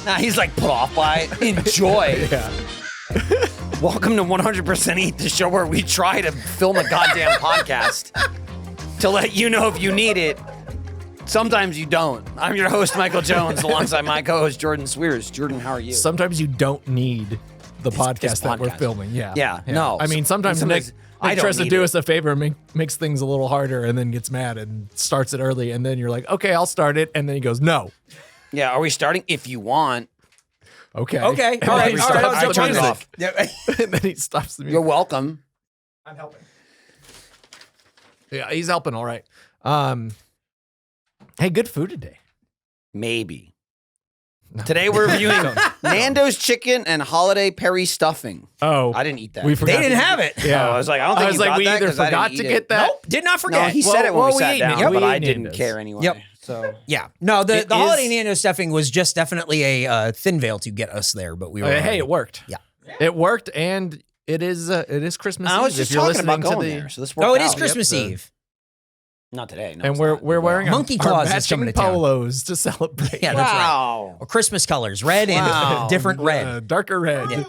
Nah, he's like put off by it. Enjoy. Yeah. Welcome to 100% Eat, the show where we try to film a goddamn podcast to let you know if you need it. Sometimes you don't. I'm your host, Michael Jones, alongside my co-host, Jordan Swears. Jordan, how are you? Sometimes you don't need the podcast that we're filming. Yeah. No. I mean, sometimes Nick tries to do us a favor and makes things a little harder and then gets mad and starts it early. And then you're like, okay, I'll start it. And then he goes, no. Yeah, are we starting? If you want. Okay. Okay. And All then right. he All right. stops I'll the turn it music. off. Yeah. And then he stops the music. You're welcome. I'm helping. Yeah, he's helping. All right. Hey, good food today. Maybe. No. Today we're reviewing Nando's chicken and holiday peri stuffing. Oh, I didn't eat that. we forgot. They didn't have it. Yeah, I was like, I don't think you got we that either 'cause I forgot didn't to eat get it. that. Nope. Did not No, forget. he said it when we we sat ate down, Nando's. but We I ate didn't Nando's. care anyway. Yep. So Yeah. No, the It holiday is- Nando stuffing was just definitely a thin veil to get us there, but we were. Hey, it worked. Yeah. It worked, and it is Christmas I was Eve. just if you're talking about listening going to the, there, so this worked Oh, it is out. Christmas Yep. Eve. Not today. No, and it's we're not. wearing Monkey our Claus is matching coming to town. polos to celebrate. Yeah, that's right. Wow. Or Christmas colors, red and Wow. different red. Darker red.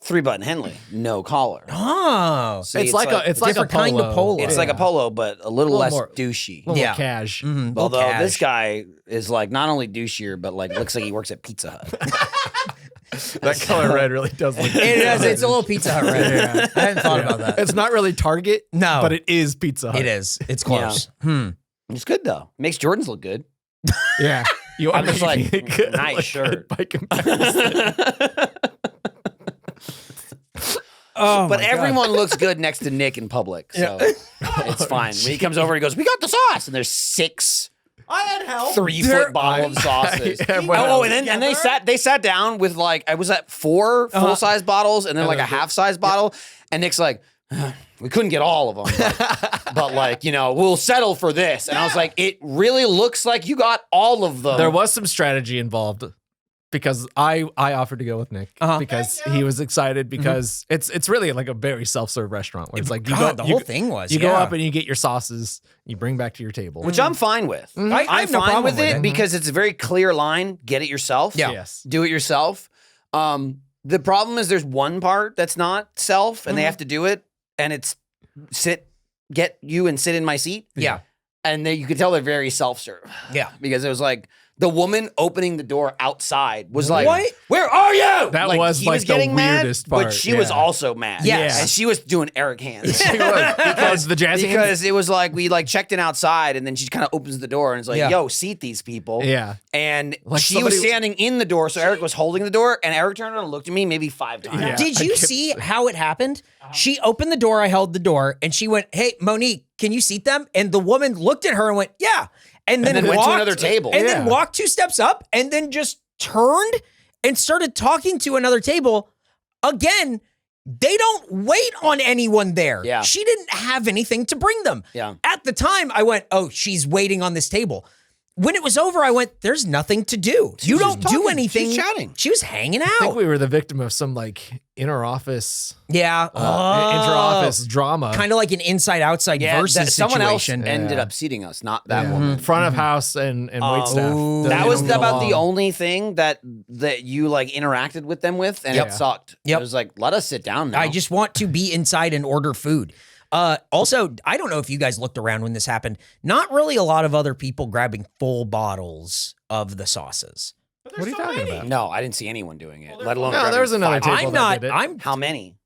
3-button Henley, no collar. Oh. See, It's like a different polo. kind of polo. It's like a polo, but a little Little less more- douchey. little Yeah. cash. Mhm, Although little this cash. guy is like not only douchier, but like looks like he works at Pizza Hut. That color red really does look. It is. It's a little Pizza Hut red. Yeah. I hadn't thought about that. It's not really Target. No. but it is Pizza Hut. It is. It's close. It's good though. Makes Jordans look good. Yeah. You I'm are just like, making it nice look shirt. good by comparison. Oh, But my God. everyone looks good next to Nick in public, so it's fine. When he comes over, he goes, "We got the sauce," and there's 6 I had help. 3-foot bottle of sauces. Well, and then they sat down with like I was at 4 full-size bottles and then like a half-size bottle, and Nick's like, we couldn't get all of them, but like, you know, we'll settle for this. And I was like, it really looks like you got all of them. There was some strategy involved because I offered to go with Nick because he was excited because it's really like a very self-serve restaurant where it's like God, the whole thing was. You go yeah. up and you get your sauces, you bring back to your table. which I'm fine with. I I'm have no fine problem with with it it. because it's a very clear line. Get it yourself. Yeah. Yes. Do it yourself. The problem is there's one part that's not self and they have to do it and it's get you and sit in my seat. Yeah. And then you could tell they're very self-serve. Yeah. Because it was like the woman opening the door outside was like, What? "Where are you?" That was, he like, was the getting mad, weirdest but part, she was yeah. also mad. Yes. And she was doing Eric hands. She was, because the jazz hands. Because it was like we like checked in outside and then she kind of opens the door and is like, Yeah. "Yo, seat these people." Yeah. And Like she somebody- was standing in the door, so Eric was holding the door, and Eric turned around and looked at me maybe 5 times. Yeah. Did I you kept- see how it happened? She opened the door, I held the door, and she went, "Hey, Monique, can you seat them?" And the woman looked at her and went, "Yeah." And then, then went to walked, another table. And then Yeah. walked 2 steps up and then just turned and started talking to another table. Again, they don't wait on anyone there. Yeah. She didn't have anything to bring them. Yeah. At the time, I went, "Oh, she's waiting on this table." When it was over, I went, "There's nothing to do. You was don't just do talking. anything." She was chatting. She was hanging I think out. we were the victim of some like inter-office, Yeah. inter-office drama. Kind of like an inside-outside Yeah, versus someone else situation. ended Yeah. up seating us, not that Yeah. woman. Front of house and wait staff. Ooh. They That was don't get about the along. only thing that you like interacted with them with, and Yep. it sucked. Yep. It was like, let us sit down now. I just want to be inside and order food. Also, I don't know if you guys looked around when this happened. Not really a lot of other people grabbing full bottles of the sauces. What are you talking about? No, I didn't see anyone doing it. Let alone. No, grabbing there was another 5 table. bottles. I'm that not. did it. I'm. How many?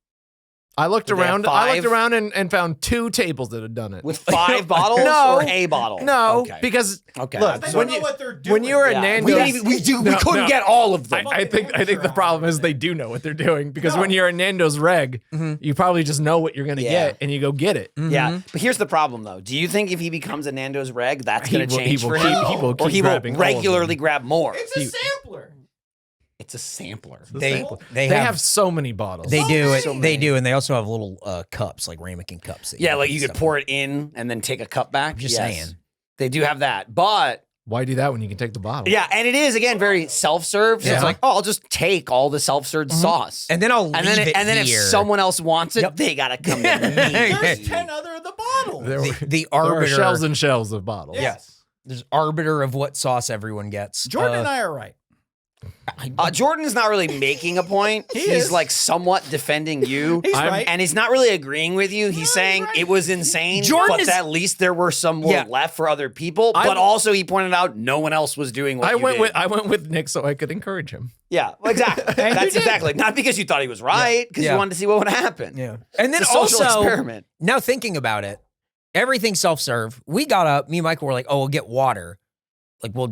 I looked Did they have around. I looked 5? around and found 2 tables that had done it. With 5 bottles No. or a bottle? No, Okay. because Okay. look, They when don't you know what they're doing. when you were at Yeah. Nando's, We didn't even, we couldn't no. get all of them. I think the problem is they do know what they're doing because when you're at Nando's reg, you probably just know what you're gonna Yeah. get and you go get it. Yeah, but here's the problem though. Do you think if he becomes a Nando's reg, that's He going to will- he change will for keep- him? he will or keep he will grabbing all of them. regularly grab more? It's a sampler. It's a sampler. They They have so many bottles. They do it. So They do, and they also have little cups, like ramekin cups. that Yeah, can like put you could stuff pour it in and then take a cup back. Just Yes. saying. They do have that. But Why do that when you can take the bottle? yeah, and it is again very self-serve. So Yeah. it's like, oh, I'll just take all the self-served sauce. in. And then I'll leave and then, it and then if here. someone else wants it, Yep. they gotta come in. There's 10 other of the bottles. There, the there are arbiter. shelves and shelves of bottles. Yes. There's arbiter of what sauce everyone gets. Jordan and I are right. Jordan's not really making a point. He's like somewhat defending you. He's right. And he's not really agreeing with you. He's saying it was insane, Jordan but is- at least there were some more left for other people. But also he pointed out no one else was doing what you did. I went with Nick so I could encourage him. Yeah, exactly. That's exactly. Not because you thought he was right, because you wanted to see what would happen. Yeah. And then It's a social also, experiment. now thinking about it, everything's self-serve. We got up, me and Michael were like, oh, we'll get water. Like we'll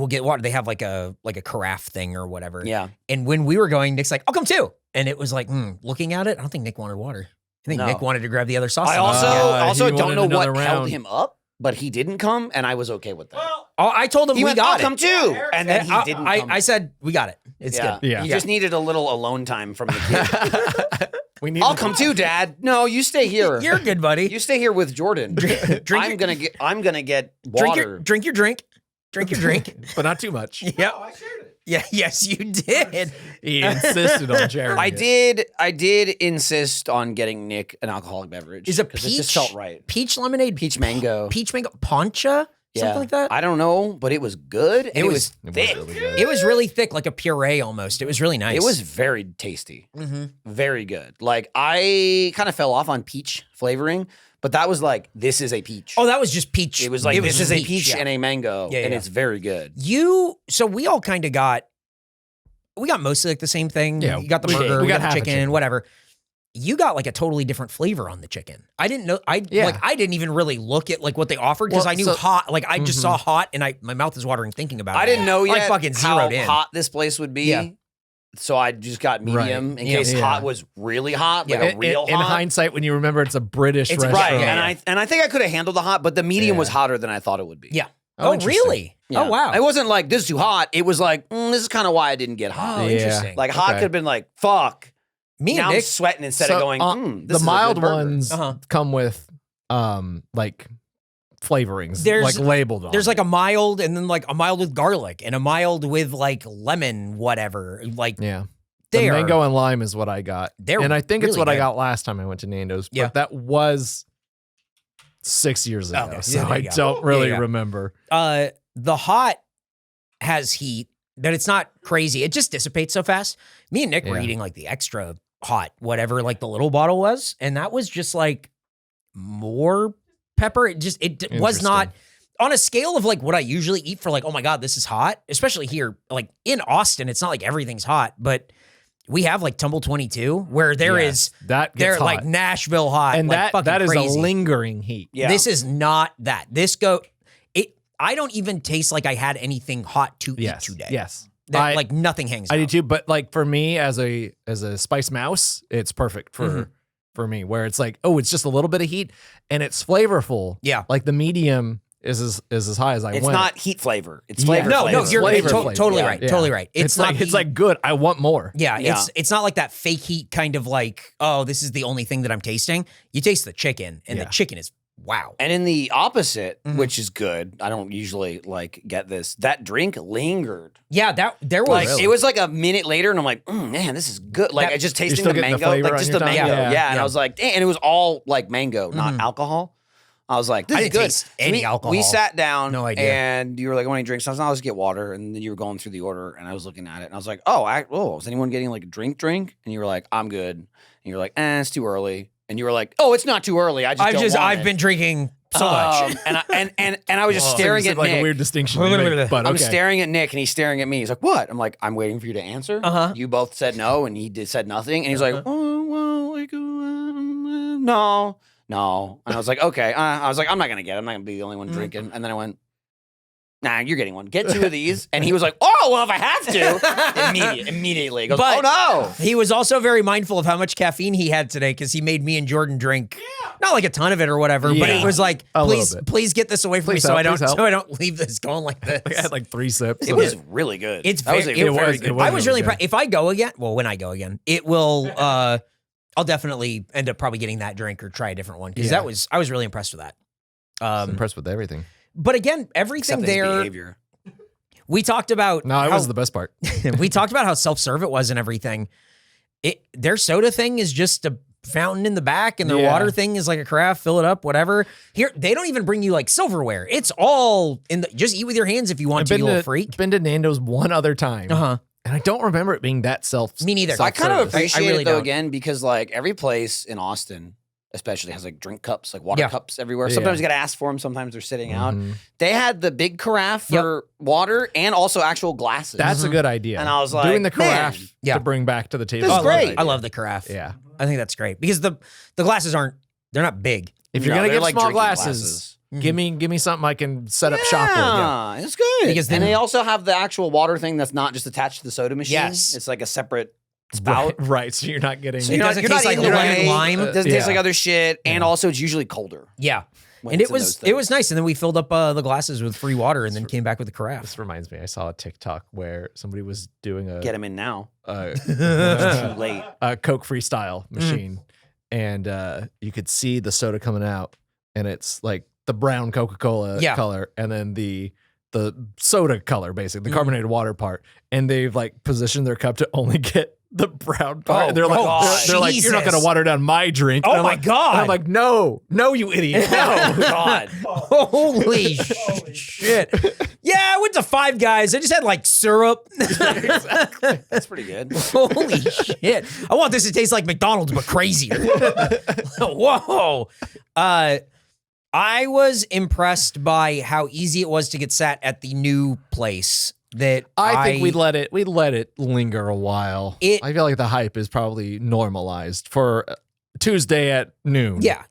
get water. They have like a carafe thing or whatever. Yeah. And when we were going, Nick's like, I'll come too. And it was like, looking at it, I don't think Nick wanted water. I think Nick wanted to grab the other sausage. I also he don't wanted know what another held round. him up, but he didn't come, and I was okay with that. I told him He we went, got I'll it. come too, and then he didn't come. I said, we got it. It's good. Yeah. He just needed a little alone time from the kid. We I'll come too, Dad. No, you stay here. You're good, buddy. You stay here with Jordan. I'm gonna get water. Drink your drink. Drink your drink. but not too much. Yep. I shared it. Yeah. Yes, you did. He insisted on sharing. I it. did insist on getting Nick an alcoholic beverage. Is a because peach? it just felt right. Peach lemonade. Peach mango. Peach mango. Poncha. Something like that. I don't know, but it was good. And it was thick. really good. It was really thick, like a puree almost. It was really nice. It was very tasty. Mm-hmm. Very good. Like I kind of fell off on peach flavoring, but that was like, this is a peach. Oh, that was just peach. It was like, this is a peach yeah. and a mango, Yeah, and yeah. it's very good. So we all kind of got mostly like the same thing. Yeah, You got the we did. burger, We we got got the half a chicken, chicken. whatever. You got like a totally different flavor on the chicken. I didn't know. I didn't even really look at like what they offered because Well, I knew so- hot. Like I just saw hot, and my mouth is watering thinking about it. I didn't know yet I fucking how zeroed in. hot this place would be. Yeah. So I just got medium Right. in Yeah. case Yeah. hot was really hot, like Yeah. a real in hot. hindsight, when you remember it's a British It's restaurant. Right, Yeah. and I think I could have handled the hot, but the medium Yeah. was hotter than I thought it would be. Yeah. Oh, Oh, interesting. really? Yeah. Oh, wow. It wasn't like this is too hot. It was like this is kind of why I didn't get hot. Oh, Yeah. interesting. Like hot Okay. could have been like fuck. Me now and I'm Nick. sweating instead So, of going. the This is a mild good burger." ones Uh-huh. come with like flavorings, There's- like labeled on. There's it. like a mild, and then like a mild with garlic, and a mild with like lemon, whatever. Like yeah. they The are. mango and lime is what I got. They're and I think it's really what I good. got last time I went to Nando's. But Yeah. that was 6 years ago. Okay, So yeah, there I you go. don't really Yeah. remember. The hot has heat, but it's not crazy. It just dissipates so fast. Me and Nick were Yeah. eating like the extra hot, whatever, like the little bottle was, and that was just like more pepper. It was not on a scale of like what I usually eat for like, oh my God, this is hot, especially here, like in Austin, it's not like everything's hot, but we have like Tumble 22 where there Yes, is that gets they're hot. like Nashville hot. and like that is crazy. a lingering heat. Yeah. This is not that. I don't even taste like I had anything hot to Yes. eat today. Yes. Like nothing hangs I out. do too, but like for me as a spice mouse, it's perfect Mm-hmm. for me where it's like, oh, it's just a little bit of heat and it's flavorful. Yeah. Like the medium is as high as I It's went. not heat flavor. It's Yeah. flavor. No, flavor. no, you're flavor, to- flavor. totally Yeah. right. Yeah. Totally right. It's not like good. I want more. yeah, Yeah. it's not like that fake heat kind of like, oh, this is the only thing that I'm tasting. You taste the chicken, and the Yeah. chicken is wow. And in the opposite, Mhm. which is good, I don't usually like get this. That drink lingered. Yeah, there was Like Really? it was like a minute later, and I'm like, man, this is good. Like That- I just You're tasting still the getting the mango, flavor like on just your the tongue? mango. Yeah. Yeah, and Yeah. I was like, damn, and it was all like mango, not Mhm. alcohol. I was like, this I is didn't good. taste any alcohol. We sat down, No idea. and you were like, "Want any drinks?" I was like, "I'll just get water." And then you were going through the order, and I was looking at it, and I was like, "Oh, is anyone getting like a drink?" And you were like, "I'm good." And you were like, "It's too early." And you were like, "Oh, it's not too early. I've I've been drinking so much. and I was just staring at like Nick. a weird distinction. to make, but I'm okay. staring at Nick, and he's staring at me. He's like, "What?" I'm like, "I'm waiting for you to answer." Uh-huh. You both said no, and he said nothing. And he's like, "Oh, well, like, no." And I was like, "Okay." I was like, "I'm not gonna get it. I'm not gonna be the only one drinking." And then I went, "Nah, you're getting one. Get two of these." And he was like, "Oh, well, if I have to," immediately. He goes, But- "Oh no." He was also very mindful of how much caffeine he had today because he made me and Jordan drink, not like a ton of it or whatever, but Yeah. it was like, A little bit. please get this away from me Please so help, I don't please help. so I don't leave this going like this. I had like 3 sips. It was really good. It's That was very- a it very was- good. it was I was really really good. if I go again, well, when I go again, it will. I'll definitely end up probably getting that drink or try a different one because Yeah. I was really impressed with that. I was impressed with everything. But again, everything Except his there. behavior. We talked about No, it how- was the best part. we talked about how self-serve it was and everything. Their soda thing is just a fountain in the back, and their Yeah. water thing is like a carafe, fill it up, whatever. Here, they don't even bring you like silverware. It's all in the. Just eat with your hands if you want I've to, been you little to freak. been to Nando's one other time, Uh-huh. And I don't remember it being that Me neither. I kind of self-service. appreciate really it though don't. again because like every place in Austin, especially has like drink cups, like water Yeah. cups everywhere. Yeah. Sometimes you gotta ask for them. Sometimes they're sitting out. Mhm. They had the big carafe for water and also actual glasses. That's a good idea. And I was doing like, the carafe man, yeah. to bring back to the table. This is Oh, I love great. it. I love the carafe. Yeah. I think that's great because the glasses they're not big. If you're No, gonna they're get like small drinking glasses, give me something I can set up shop with. Yeah, it's good. Because then- and they also have the actual water thing that's not just attached to the soda machine. Yes. It's like a separate spout. Right, so you're not getting. So It doesn't taste like eating lemon away. lime. It doesn't taste Yeah. like other shit. And also it's usually colder. Yeah. when And it's it in was those it was things. nice. And then we filled up the glasses with free water and then came back with the carafe. This reminds me, I saw a TikTok where somebody was doing Get them in now. a Too late. Coke freestyle machine, and you could see the soda coming out, and it's like the brown Coca-Cola Yeah. color, and then the soda color, basically the carbonated water part, and they've like positioned their cup to only get the brown part. Oh, And they're like, God. they're like, you're not Jesus. gonna water down my drink. Oh And I'm my like- God. and I'm like, no, you idiot, Oh, no. God. Holy shit. Yeah, I went to Five Guys. I just had like syrup. That's pretty good. Holy shit. I want this to taste like McDonald's, but crazier. Whoa. I was impressed by how easy it was to get sat at the new place that I think we'd let it linger a while. It- I feel like the hype is probably normalized for Tuesday at noon. Yeah.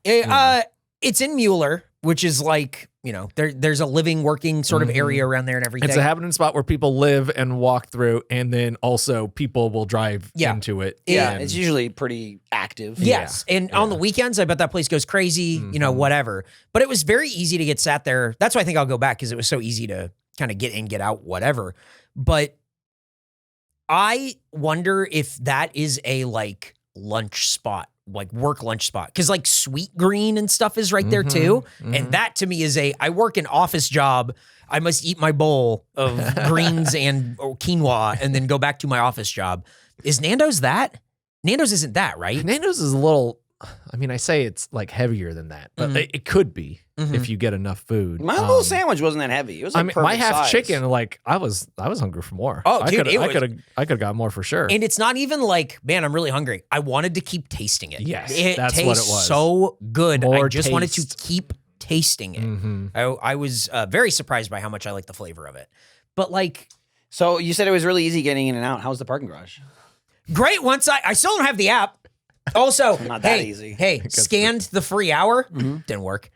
It's in Mueller, which is like, there's a living, working sort of area around there and everything. It's a happening spot where people live and walk through, and then also people will drive Yeah. into it. Yeah, and- it's usually pretty active. Yes. And on the weekends, I bet that place goes crazy, whatever. But it was very easy to get sat there. That's why I think I'll go back because it was so easy to kind of get in, get out, whatever. But I wonder if that is a like lunch spot, like work lunch spot. Cause like Sweet Green and stuff is right there too. And that to me is I work an office job. I must eat my bowl of greens and quinoa and then go back to my office job. Is Nando's that? Nando's isn't that, right? Nando's is a little. I mean, I say it's like heavier than that, but it could be if you get enough food. My little sandwich wasn't that heavy. It was like I mean, my perfect half size. chicken, like I was hungry for more. Oh, I dude, could have got more for sure. And it's not even like, man, I'm really hungry. I wanted to keep tasting it. Yes, it that's tastes what it was. so good. I More just wanted to taste. keep tasting it. Mhm. I was very surprised by how much I like the flavor of it. But like, So you said it was really easy getting in and out. How's the parking garage? great. Once I still don't have the app. Also, Not that hey, easy. Hey, scanned the free hour. Didn't work.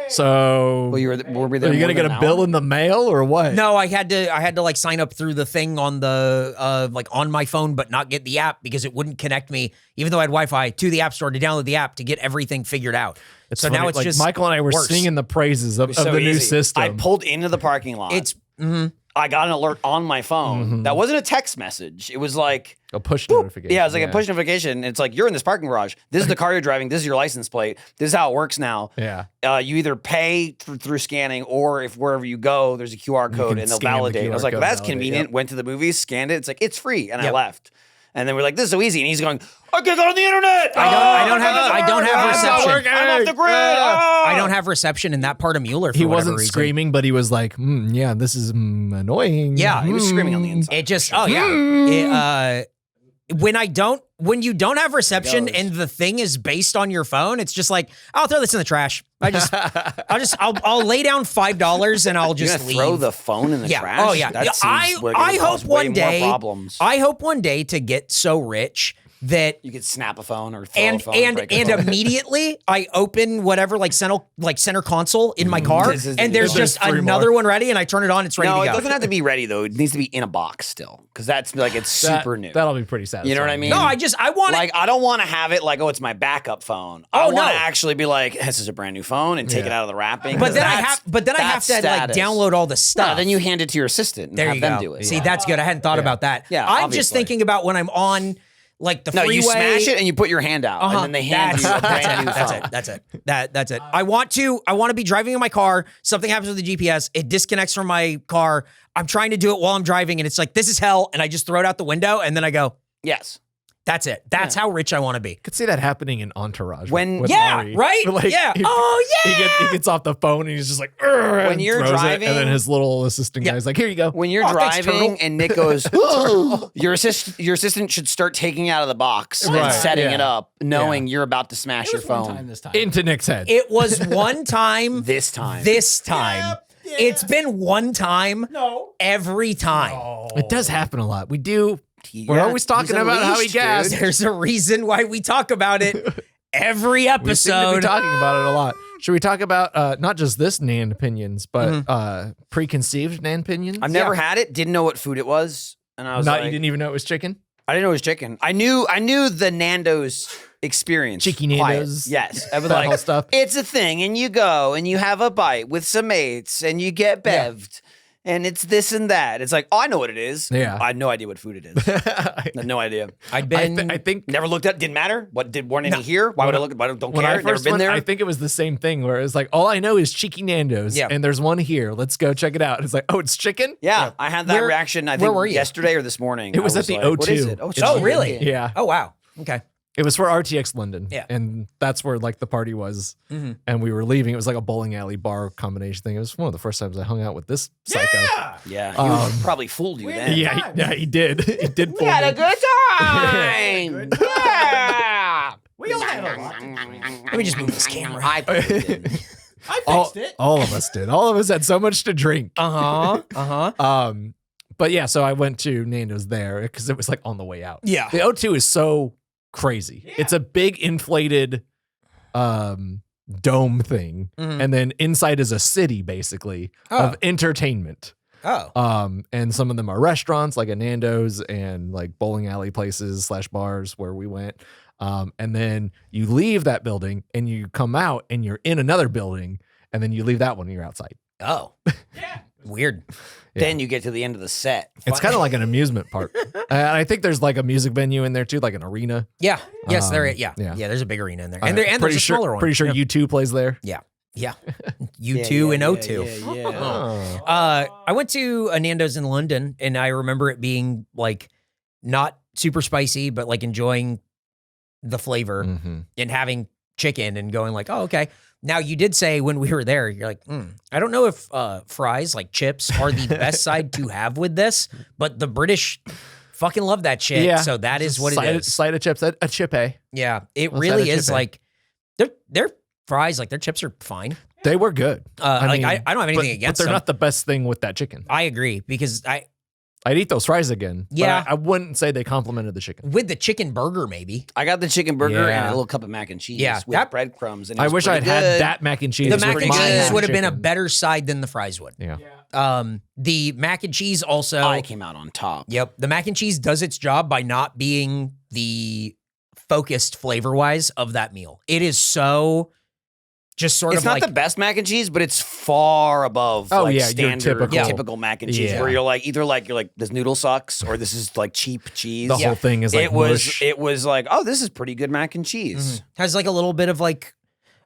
So, Well, were we are there you more gonna get than a an bill hour? in the mail or what? No, I had to like sign up through the thing on the like on my phone, but not get the app because it wouldn't connect me, even though I had Wi-Fi, to the app store to download the app to get everything figured out. It's so funny, now it's like just Michael and I were worse. singing the praises of, It was so the new easy. system. I pulled into the parking lot. It's I got an alert on my phone. That wasn't a text message. It was like, a push notification. yeah, it was like a push notification. It's like, you're in this parking garage. This is the car you're driving. This is your license plate. This is how it works now. Yeah. You either pay through scanning, or if wherever you go, there's a QR code can and they'll scan the validate. I was QR like, code, that's validate, convenient. yep. Went to the movies, scanned it. It's like, it's free. And I Yep. left. And then we're like, this is so easy. And he's going, I can't go on the internet. I don't have reception. I'm off the grid. I don't have reception in that part of Mueller for He whatever wasn't reason. screaming, but he was like, yeah, this is annoying. Yeah, He was screaming on the inside. It just when you don't have reception goes. and the thing is based on your phone, it's just like, I'll throw this in the trash. I'll lay down $5 and I'll You're just gonna leave. throw the phone in the Yeah. trash? Oh yeah. That Yeah, seems like it I would hope cause way one more day. problems. I hope one day to get so rich that You could snap a phone or throw a and phone. and break a and phone. immediately I open whatever center console in my car This is- and there's there's just three another more. one ready and I turn it on. It's ready No, to it go. doesn't have to be ready though. It needs to be in a box still, because that's like it's That- super new. That'll be pretty satisfying. You know what I mean? No, I want it. Like I don't want to have it like, oh, it's my backup phone. I Oh, want no. to actually be like, this is a brand new phone and take it out of the wrapping. But then I that's- have to like status. download all the No, stuff. then you hand it to your assistant and there have you them go. do it. See, that's good. I hadn't thought about that. Yeah, I'm just obviously. thinking about when I'm on like the No, freeway. you smash it and you put your hand out, and then they hand you a brand new phone. That's it. That's it. I want to be driving in my car. Something happens with the GPS. It disconnects from my car. I'm trying to do it while I'm driving, and it's like, this is hell. And I just throw it out the window, and then I go, Yes. That's it. That's how rich I want to be. Could see that happening in Entourage. When- with Yeah, Ari. right? Like, Yeah. He, Oh, yeah. He gets off the phone and he's just like, "Urgh," and you're throws it, driving- and then his little assistant guy's like, here you go. When you're Oh, thanks, driving turtle. and Nick goes, your assistant should start taking out of the box and Right, setting yeah. it up, knowing you're about to smash It your was one phone. time this time. Into Nick's head. It was one time. This time. This time. Yeah. It's been one time. No. Every time. It does happen a lot. We do. We're Yeah, always talking he's about how he unleashed, gassed. dude. There's a reason why we talk about it every We seem to episode. be talking about it a lot. Should we talk about not just this Nan opinions, but preconceived Nan opinions? I've never had it. Didn't know what food it was, and I was Not like, you didn't even know it was chicken. I didn't know it was chicken. I knew the Nando's experience. Cheeky quiet. Nando's. Yes, I was That like, whole stuff. it's a thing, and you go and you have a bite with some mates, and you get bevved, and it's this and that. It's like, oh, I know what it is. Yeah. I had no idea what food it is. I had no idea. I'd been. I think Never looked at. Didn't matter. Weren't any here? Why would I look? Why don't when care. I Never first been went, there. I think it was the same thing where it's like, all I know is Cheeky Nando's, Yeah. and there's one here. Let's go check it out. It's like, oh, it's chicken? yeah, I had that Where- reaction. I where think were you? yesterday or this morning. It was I at the like, What is O2. it? Oh, it's Oh, chicken. really? Yeah. Oh, wow. Okay. It was for RTX London. Yeah. And that's where like the party was. And we were leaving. It was like a bowling alley bar combination thing. It was one of the first times I hung out with this psycho. Yeah, he probably fooled you then. Yeah, he did. He did We pull had me. a good time. Yeah. We all had a lot. Let me just move this camera. I probably did. I all, fixed it. all of us did. All of us had so much to drink. Uh-huh. But yeah, so I went to Nando's there because it was like on the way out. Yeah. The O2 is so crazy. It's a big inflated dome thing. And then inside is a city basically of entertainment. Oh. And some of them are restaurants like a Nando's and like bowling alley places / bars where we went. And then you leave that building and you come out and you're in another building and then you leave that one and you're outside. Oh. Weird. Then you get to the end of the set. It's kind of like an amusement park. And I think there's like a music venue in there too, like an arena. Yeah. Yes, there is. yeah. Yeah. There's a big arena in there. I'm And there's pretty a smaller one. Pretty sure U2 plays there. Yeah. Yeah. U2 and O2. Yeah. I went to a Nando's in London and I remember it being like not super spicy, but like enjoying the flavor and having chicken and going like, oh, okay. Now you did say when we were there, you're like, I don't know if fries like chips are the best side to have with this, but the British fucking love that shit. Yeah. So that is what it is. Side of chips, a chip, eh? Yeah. It Well, really side of is chip, eh? like their fries, like their chips are fine. They were good. I don't have anything but against they're them. not the best thing with that chicken. I agree because I'd eat those fries again. but Yeah. I wouldn't say they complimented the chicken. with the chicken burger, maybe. I got the chicken burger and Yeah. a little cup of mac and cheese Yeah, with that- breadcrumbs. And it I was wish I'd pretty had good. that mac and cheese. The with mac and my cheese would have been a chicken. better side than the fries would. Yeah. The mac and cheese also. I came out on top. Yep. The mac and cheese does its job by not being the focused flavor wise of that meal. It is so just sort It's of not like the best mac and cheese, but it's far above Oh, like yeah, your standard typical- typical mac and cheese. Yeah. Where you're like either like you're like this noodle sucks or this is like cheap cheese. The whole thing is like mush. it was like, oh, this is pretty good mac and cheese. has like a little bit of like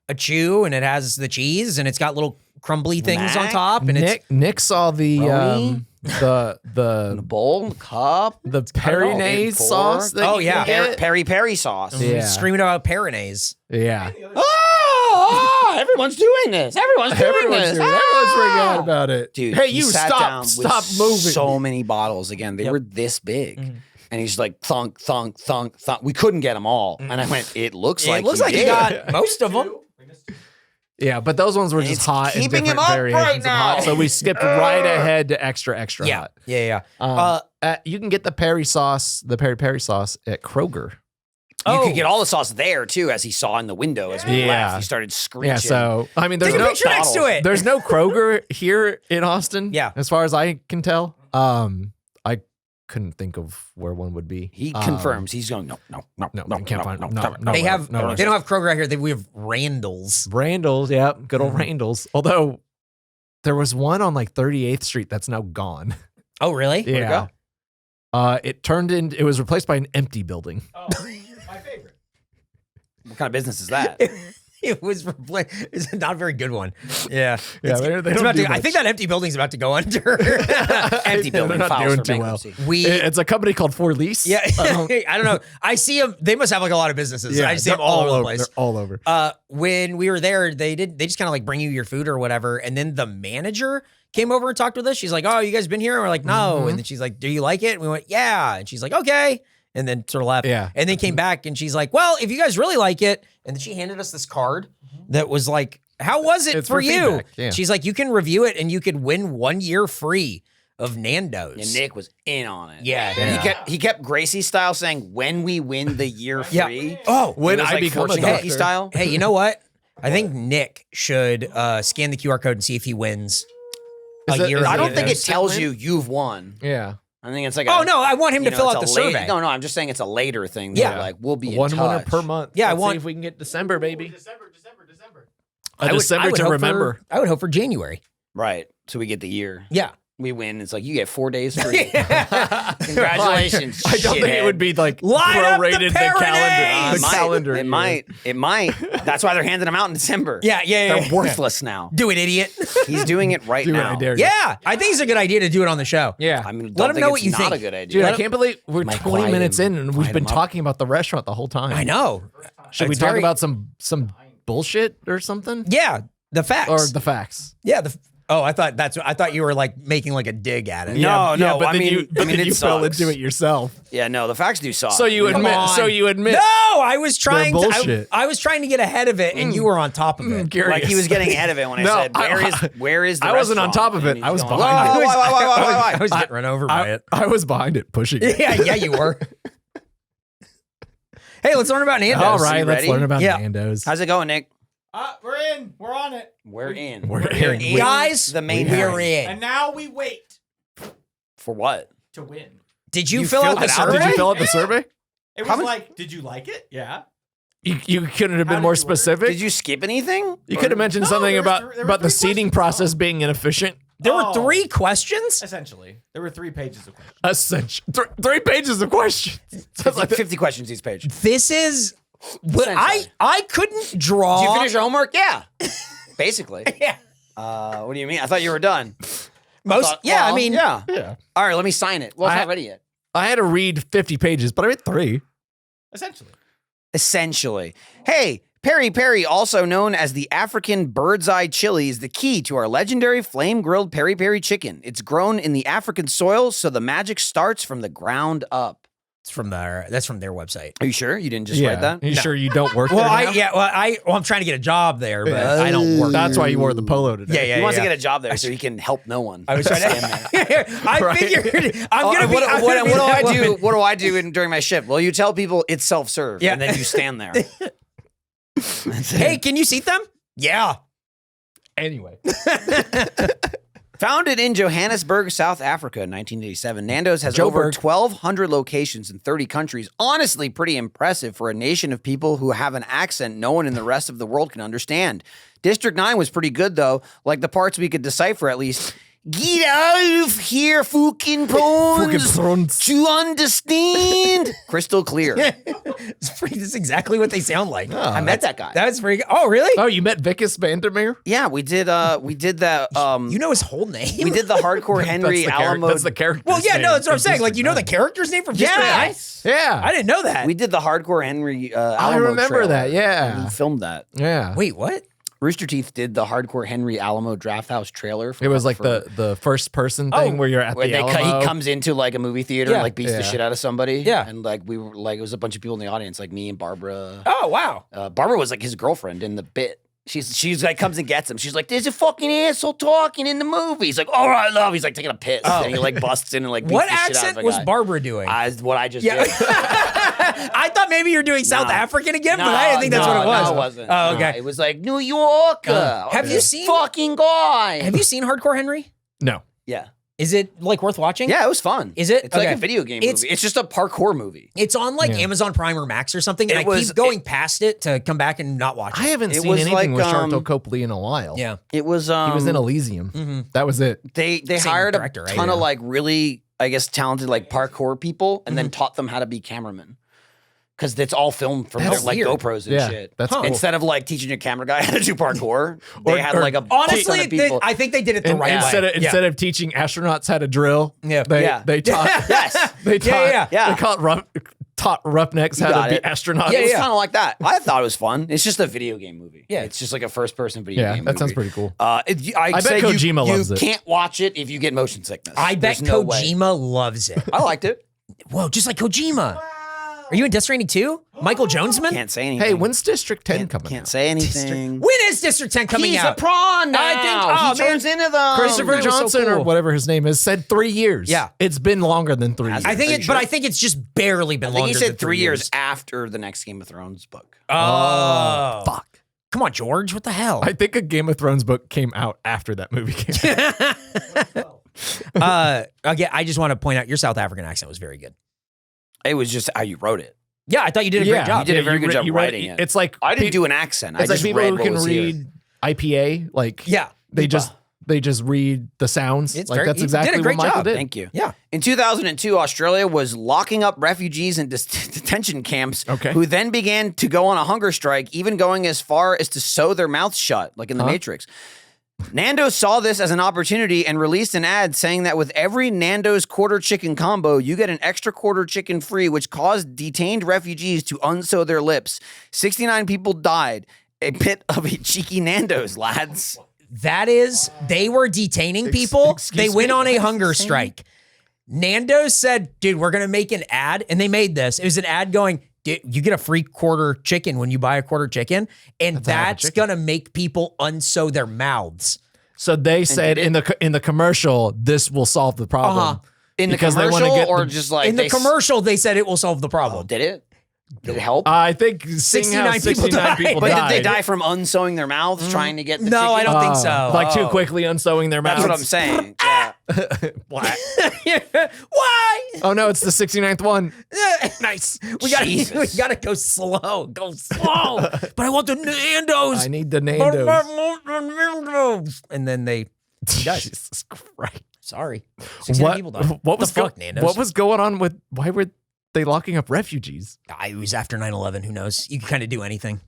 a chew and it has the cheese and it's got little crumbly things on Mac? top and it's Nick saw the Rolly? In a the bowl, cup. the Perinese Fork. sauce. That Oh, you yeah. can get. Peri peri sauce. Yeah. screaming about Peronaise. Yeah. Oh, everyone's doing this. Everyone's doing Everyone's this. doing it. Everyone's freaking out Ah! about it. Dude, hey, he you sat down stop with moving. So many bottles again. They were this big. And he's like thunk, thunk, thunk, thunk. We couldn't get them all. And I went, it looks like It looks like did. you got most of them. Yeah, but those ones were just It's hot and keeping him different up variations right of hot. now. So we skipped right ahead to extra Yeah. hot. Yeah. You can get the peri sauce, the peri peri sauce at Kroger. You Oh. could get all the sauce there too, as he saw in the window as we Yeah. left. He started screeching. Yeah, so I mean, there's Take a no picture next to it. there's no Kroger here in Austin. Yeah. as far as I can tell. I couldn't think of where one would be. He confirms. He's going, no, you can't find no. They have no. they don't have Kroger out here. We have Randall's. Randall's, yeah, good old Randall's. Although there was one on like 38th Street that's now gone. Oh, really? Yeah. It was replaced by an empty building. Oh, my favorite. What kind of business is that? It was it's not a very good one. Yeah. Yeah, they It's don't about do to, I much. think that empty building's about to go under. Empty They're building not files doing for too well. bankruptcy. It's a company called For Lease. Yeah. I don't know. I see them. They must have like a lot of businesses. I just see they're them all over the place. They're all over. When we were there, they just kind of like bring you your food or whatever. And then the manager came over and talked with us. She's like, "Oh, you guys been here?" And we're like, "No." And then she's like, "Do you like it?" And we went, "Yeah." And she's like, "Okay." And then sort of left. Yeah. And then came back and she's like, "Well, if you guys really like it," and then she handed us this card that was like, "How was it It's for for you?" feedback, yeah. She's like, "You can review it and you could win 1 year free of Nando's." And Nick was in on it. Yeah. He kept Gracie style saying, "When we win the year Yeah. free." Oh, When It was I like become a fortune doctor. cookie style. hey, you know what? I think Nick should scan the QR code and see if he wins Is a it- year. is of I don't it think it Nando's. tells you you've won. Yeah. I think it's like Oh no, I want him to fill out the it's a survey. No, I'm just saying it's a later thing. Yeah. Yeah, like we'll be in One winner touch. per month. Yeah, I Let's want- see if we can get December, baby. December. A December to hope remember. I would hope for January. Right, so we get the year. Yeah. We win. It's like you get 4 days free. Congratulations. I don't think it would be like Line up the prorated the parodies! calendar. The calendar. It year. might. It might. That's why they're handing them out in December. Yeah. They're worthless now. Do it, idiot. He's doing it right Do it, now. I dare you. Yeah, I think it's a good idea to do it on the show. Yeah. I mean, Let don't him think know it's what you not think. a good idea. Dude, I can't believe we're Might 20 quiet minutes him, in and we've quiet been him up. talking about the restaurant the whole time. I know. Should we It's talk very- about some bullshit or something? Yeah, the facts. Or the facts? yeah. I thought you were like making like a dig at it. No, no, But I then mean- you, but I mean, then it you fell sucks. into it yourself. Yeah, no, the facts do suck. So you Come admit. on. So you admit. No, I was trying. bullshit. I was trying to get ahead of it, and you were on top of it. Curious. like he was getting ahead of it when I No, said, "Where is the I wasn't on restaurant?" top of it. And he's I was going, behind "Whoa, it. whoa, whoa, whoa, whoa, whoa, I whoa." was getting run over by it. I was behind it, pushing it. Yeah, you were. Hey, let's learn about Nando's. All right, you let's ready? learn about Yeah. Nando's. How's it going, Nick? We're in. We're on it. We're in. We're in. Guys, The main we're house. in. And now we wait For what? to win. Did you You fill out filled the it out? survey? Did you fill out the survey? It How was many- like, did you like it? Yeah. You couldn't have How been more did you order? specific. Did you skip anything? You could have mentioned No, something there was about there were about the 3 seating questions. process being inefficient. There were Oh. 3 questions. Essentially, there were 3 pages of questions. Essential. 3 pages of questions. Sounds like 50 questions each page. This is. But Essentially. I couldn't draw. Did you finish your homework? Yeah. Basically. Yeah. What do you mean? I thought you were done. Most. Yeah, I mean. yeah. yeah. All right, let me sign it. Well, it's I- not ready yet. I had to read 50 pages, but I read 3. Essentially. Essentially. Hey, peri peri, also known as the African bird's eye chili, is the key to our legendary flame grilled peri peri chicken. It's grown in the African soil, so the magic starts from the ground up. It's from that's from their website. Are you sure you didn't just write that? Are you sure you don't work Well, there now? I'm trying to get a job there, but I don't work. That's why you wore the polo today. Yeah, He wants to get a job there so he can help no one. I was trying to. I Right. figured I'm gonna be. what, I'm what, gonna be what do that I do? woman. What do I do during my shift? Well, you tell people it's self-serve, Yeah. and then you stand there. That's it. Hey, can you seat them? Yeah. Anyway. Founded in Johannesburg, South Africa in 1987, Nando's has over Joburg. 1,200 locations in 30 countries. Honestly, pretty impressive for a nation of people who have an accent no one in the rest of the world can understand. District 9 was pretty good, though, like the parts we could decipher at least. Get out of here, fucking prawns, to understand. Crystal clear. That's exactly what they sound like. I met that guy. That's pretty good. Oh, really? Oh, you met Vickis Vandermeer? Yeah, we did that. You know his whole name? We did the hardcore Henry Alamo. That's the character. Well, yeah, no, that's what I'm saying. Like, you know the character's name from District 9? Yeah. I didn't know that. We did the hardcore Henry I Alamo. remember trailer. that. We Yeah. filmed that. Yeah. Wait, what? Rooster Teeth did the hardcore Henry Alamo Draft House trailer. It was like the first person thing where you're at where the they Alamo. he comes into like a movie theater Yeah. and like beats the Yeah. shit out of somebody. Yeah. and like we were like it was a bunch of people in the audience, like me and Barbara. Oh, wow. Barbara was like his girlfriend in the bit. She's like comes and gets him. She's like, "There's a fucking asshole talking in the movie." He's like, "All right, love." He's like taking a piss and he like busts in and like beats What the shit out accent of a was guy. Barbara doing? What I just Yeah. did. I thought maybe you were doing South No. African again, but I didn't think that's what it was. No, it wasn't. Oh, No, okay. it was like New Yorker. Have you seen- fucking guy? Have you seen Hardcore Henry? No. Yeah. Is it like worth watching? Yeah, it was fun. Is it? It's like Okay. a video game It's- movie. It's just a parkour movie. It's on like Yeah. Amazon Prime or Max or something, and It I was- keep going past it to come back and not watch it. I haven't It seen was anything like, with Sharlto Copley in a while. Yeah. It was He was in Elysium. That was it. they Same hired director, a right? ton Yeah. of like really, I guess, talented like parkour people and then taught them how to be cameramen. because it's all filmed from their That's like weird. GoPros and Yeah, shit. that's cool. Instead of like teaching your camera guy how to do parkour, they had or- like a Honestly, ton of people. I think they did it the And right instead way. of instead of teaching astronauts how to drill, Yeah. they taught Yes. they taught yeah. they taught roughnecks how got to be it. astronauts. It was kind of like that. I thought it was fun. It's just a video game movie. Yeah. It's just like a first-person video Yeah, game that movie. sounds pretty cool. I bet said Kojima you loves it. can't watch it if you get motion sickness. I bet There's no way. Kojima loves it. I liked it. Whoa, just like Kojima. Are you in Death Stranding 2? Michael Jonesman? Can't say anything. Hey, when's District 10 coming Can't out? say anything. When is District 10 coming He's out? a prawn now. I think- oh, he man. turns into them. Christopher that was so Johnson or cool. whatever his name is said 3 years. Yeah. It's been longer than 3 years. I think Are it, you but sure? I think it's just barely been I think longer he than said 3 years after the next Game of Thrones book. Oh. Fuck. Come on, George. What the hell? I think a Game of Thrones book came out after that movie came out. Again, I just want to point out your South African accent was very good. It was just how you wrote it. Yeah, I thought you did a great job. you did a very good job you read- writing it. It's like I didn't pe- do an accent. I It's like just people read who what can was here. read IPA. Like Yeah. they just read the sounds. It's like very- that's you did exactly a great what Michael job. did. Thank you. Yeah. In 2002, Australia was locking up refugees in detention camps Okay. who then began to go on a hunger strike, even going as far as to sew their mouths shut, like in The Matrix. Nando's saw this as an opportunity and released an ad saying that with every Nando's quarter chicken combo, you get an extra quarter chicken free, which caused detained refugees to unsew their lips. 69 people died. A bit of a cheeky Nando's, lads. That is, they were detaining people. They went on a hunger strike. Nando's said, dude, we're going to make an ad. And they made this. It was an ad going, dude, you get a free quarter chicken when you buy a quarter chicken. And that's going to make people unsew their mouths. So they said in the commercial, this will solve the problem. In the Because they wanna commercial get or the- just like In the they commercial, they said it will solve the problem. did it? Did it help? I think seeing how 69 people 69 died. people But died. did they die from unsewing their mouths trying to get the No, chicken? I don't think so. Like too quickly unsewing their mouths. That's what I'm saying. Yeah. Why? Oh no, it's the 69th one. Nice. We got Jesus. to go slow. Go slow. But I want the Nando's. I need the Nando's. And then they died. Jesus Christ. Sorry. 69 people died. What was the fuck, Nando's? What was going on with why were they locking up refugees? It was after 9/11. Who knows? You can kind of do anything.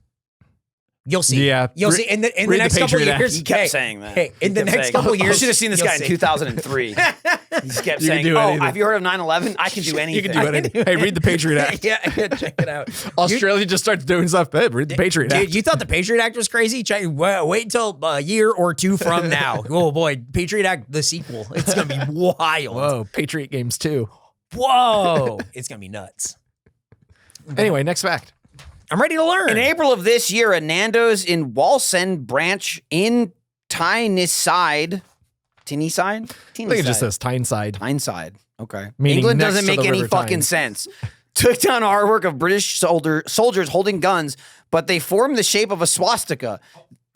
You'll see. Yeah. You'll see. In the read next the couple Patriot Act. years. He kept hey, saying that. Hey, in He the kept next saying, couple I years. should have seen this you'll guy in see. 2003. He just kept You can saying, do "Oh, anything. have you heard of 9/11? I can do anything." You can do anything. Hey, read the Patriot Act. yeah, check it out. Australia just starts doing stuff. Hey, read the Patriot Act. Dude, you thought the Patriot Act was crazy? Wait until a year or two from now. Oh boy, Patriot Act, the sequel. It's going to be wild. Whoa, Patriot games too. Whoa. It's going to be nuts. Anyway, next fact. I'm ready to learn. In April of this year, a Nando's in Wallsend branch in Tyneside. Tyneside? I think it just says Tyneside. Tyneside. Okay. Meaning England next doesn't to make the any River fucking Tyne. sense. Took down artwork of British soldiers holding guns, but they formed the shape of a swastika.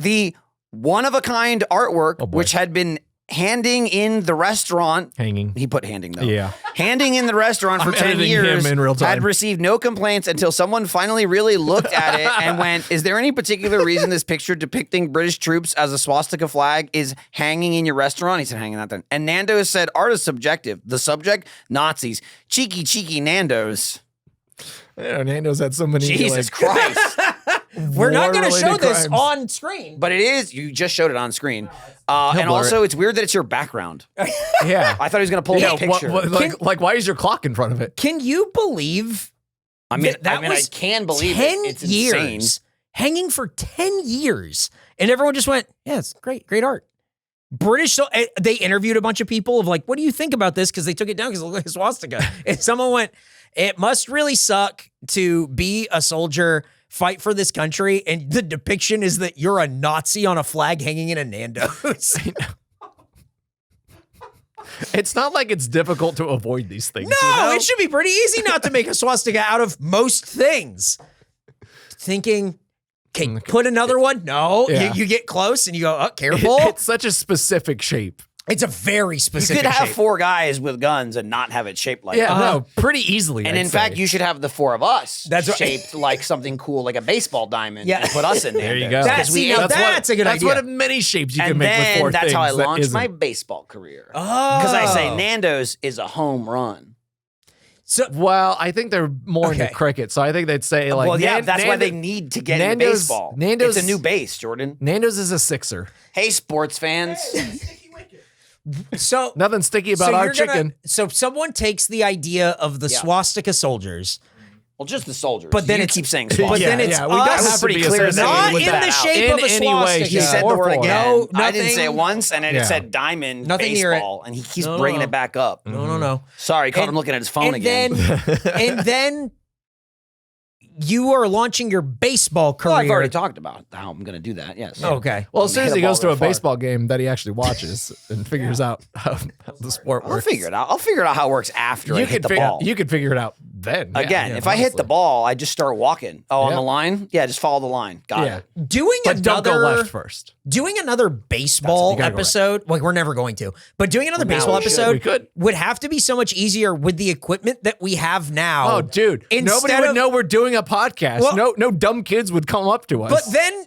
The one-of-a-kind artwork, which had been handing in the restaurant. Hanging. He put handing, though. Yeah. Handing in the restaurant for I'm 10 editing years, him in real time. had received no complaints until someone finally really looked at it and went, is there any particular reason this picture depicting British troops as a swastika flag is hanging in your restaurant? He said, hanging out there. And Nando's said, art is subjective. The subject, Nazis. Cheeky Nando's. Yeah, Nando's had so many. Jesus like, Christ. We're not going to show war-related this crimes. on screen. But it is, you just showed it on screen. And blur also, it's weird that it's your background. Yeah. I thought he was going to pull Yeah, up a picture. like, why is your clock in front of it? Can you believe I mean, that I was can believe 10 it. It's years, insane. hanging for 10 years. And everyone just went, yeah, it's great art. British, so they interviewed a bunch of people of like, what do you think about this? Because they took it down because it looked like a swastika. And someone went, it must really suck to be a soldier, fight for this country, and the depiction is that you're a Nazi on a flag hanging in a Nando's. It's not like it's difficult to avoid these things. No, you know? it should be pretty easy not to make a swastika out of most things. Thinking, okay, put another one. No, Yeah. you get close and you go, oh, careful. It's such a specific shape. It's a very You specific could have shape. 4 guys with guns and not have it shaped like Yeah, that. no, pretty easily. And I'd in fact, say. you should have the 4 of us That's what- shaped like something cool, like a baseball diamond, Yeah. and put us in there. There you go. That's, see, now that's a good That's idea. one of many shapes you can And make with then 4 that's things. how I that launched my isn't. baseball career. Oh. Because I say Nando's is a home run. Well, I think they're more into Okay. cricket, so I think they'd say like. well, yeah, that's why Nando- they need to get into Nando's- baseball. Nando's- It's a new base, Jordan. Nando's is a sixer. Hey, sports fans. So Nothing sticky about our you're gonna- chicken. So someone takes the idea of the Yeah. swastika soldiers, Well, just the soldiers. But then you it's- keep saying but swastika. then it's we don't us. have to Pretty be clear associated that not with in that. the shape in of a any way, swastika. He said or the word form. again. No, I didn't say nothing. it once, and then Yeah. it said diamond Nothing near it. baseball, and he keeps No, bringing no. it back up. No. Sorry, caught And- him looking at his phone And again. then, and then you are launching your baseball career. Well, I've already talked about how I'm going to do that. Yes. Okay. Well, as soon as Hit he a ball goes to real a far. baseball game that he actually watches and figures out how the sport I'll works. figure it out. I'll figure out how it works after I hit the ball. You could figure it out then. Yeah, Again, yeah, if I hit the honestly. ball, I just start walking. Oh, on Yeah. the line? Yeah, just follow the line. Got Yeah. it. Doing But don't another go left first. doing another baseball you gotta go right. episode. Like we're never going to, but doing another Well, now baseball we should. episode We could. would have to be so much easier with the equipment that we have now. Oh, dude. Nobody Instead would of- know we're doing a podcast. Well- no dumb kids would come up to us. But then